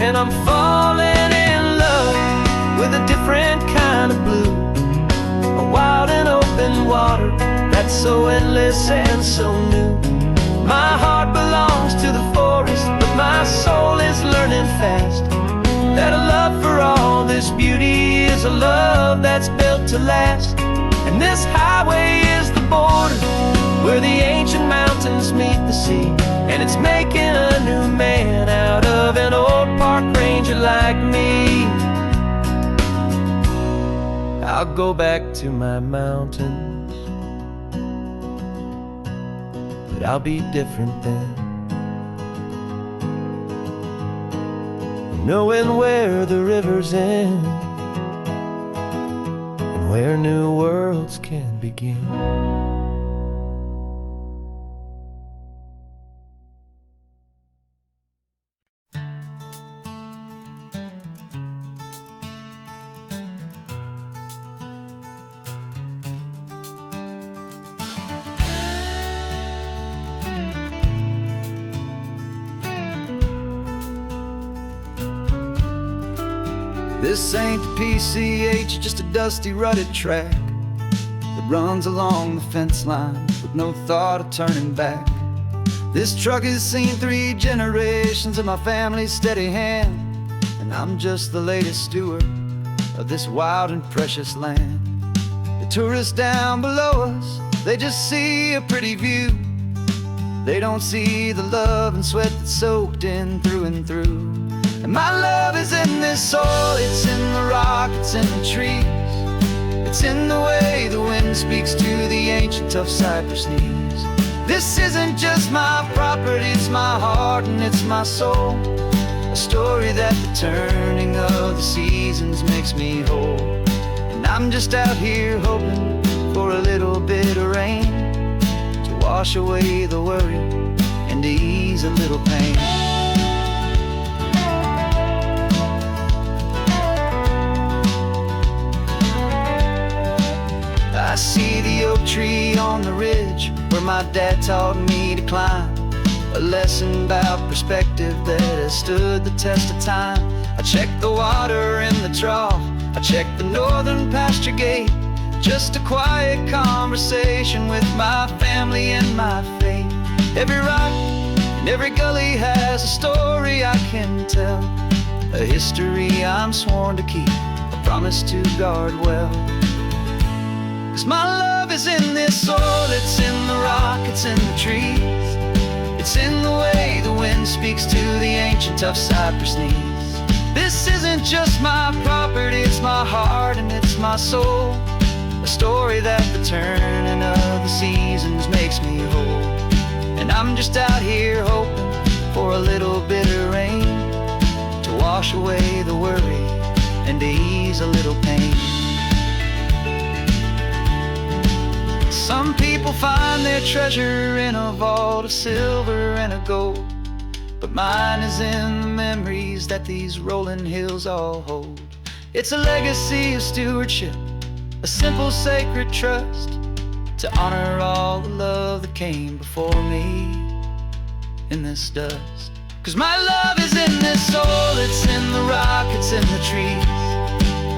And I'm falling in love with a different kind of blue, a wild and open water that's so endless and so new. My heart belongs to the forest, but my soul is learning fast that a love for all this beauty is a love that's built to last. And this highway is the border where the ancient mountains meet the sea, and it's making a new man out of an old park ranger like me. I'll go back to my mountains, but I'll be different then, knowing where the rivers end and where new worlds can begin. This ain't the PCH, just a dusty, rutted track that runs along the fence line with no thought of turning back. This truck has seen 3 generations of my family's steady hand, and I'm just the latest steward of this wild and precious land. The tourists down below us, they just see a pretty view. They don't see the love and sweat that's soaked in through and through. And my love is in this soil, it's in the rock, it's in the trees. It's in the way the wind speaks to the ancient tough cypress knees. This isn't just my property, it's my heart and it's my soul. A story that the turning of the seasons makes me whole. And I'm just out here hoping for a little bit of rain to wash away the worry and to ease a little pain. I see the oak tree on the ridge where my dad taught me to climb, a lesson about perspective that has stood the test of time. I check the water in the trough, I check the northern pasture gate, just a quiet conversation with my family and my faith. Every rock and every gully has a story I can tell, a history I'm sworn to keep, a promise to guard well. 'Cause my love is in this soil, it's in the rock, it's in the trees. It's in the way the wind speaks to the ancient tough cypress knees. This isn't just my property, it's my heart and it's my soul. A story that the turning of the seasons makes me whole. And I'm just out here hoping for a little bit of rain to wash away the worry and to ease a little pain. Some people find their treasure in a vault of silver and of gold, but mine is in the memories that these rolling hills all hold. It's a legacy of stewardship, a simple sacred trust, to honor all the love that came before me in this dust. 'Cause my love is in this soul, it's in the rock, it's in the trees.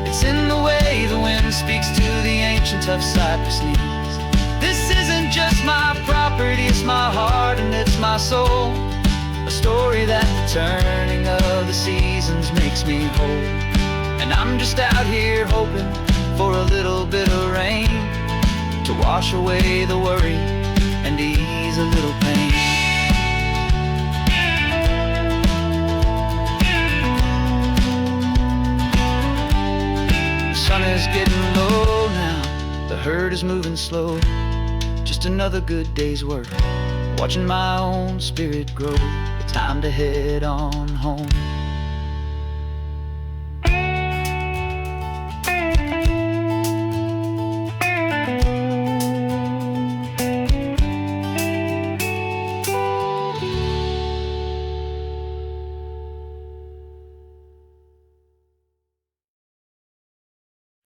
It's in the way the wind speaks to the ancient tough cypress knees. This isn't just my property, it's my heart and it's my soul. A story that the turning of the seasons makes me whole. And I'm just out here hoping for a little bit of rain to wash away the worry and ease a little pain. The sun is getting low now, the herd is moving slow. Just another good day's work, watching my own spirit grow. Time to head on home.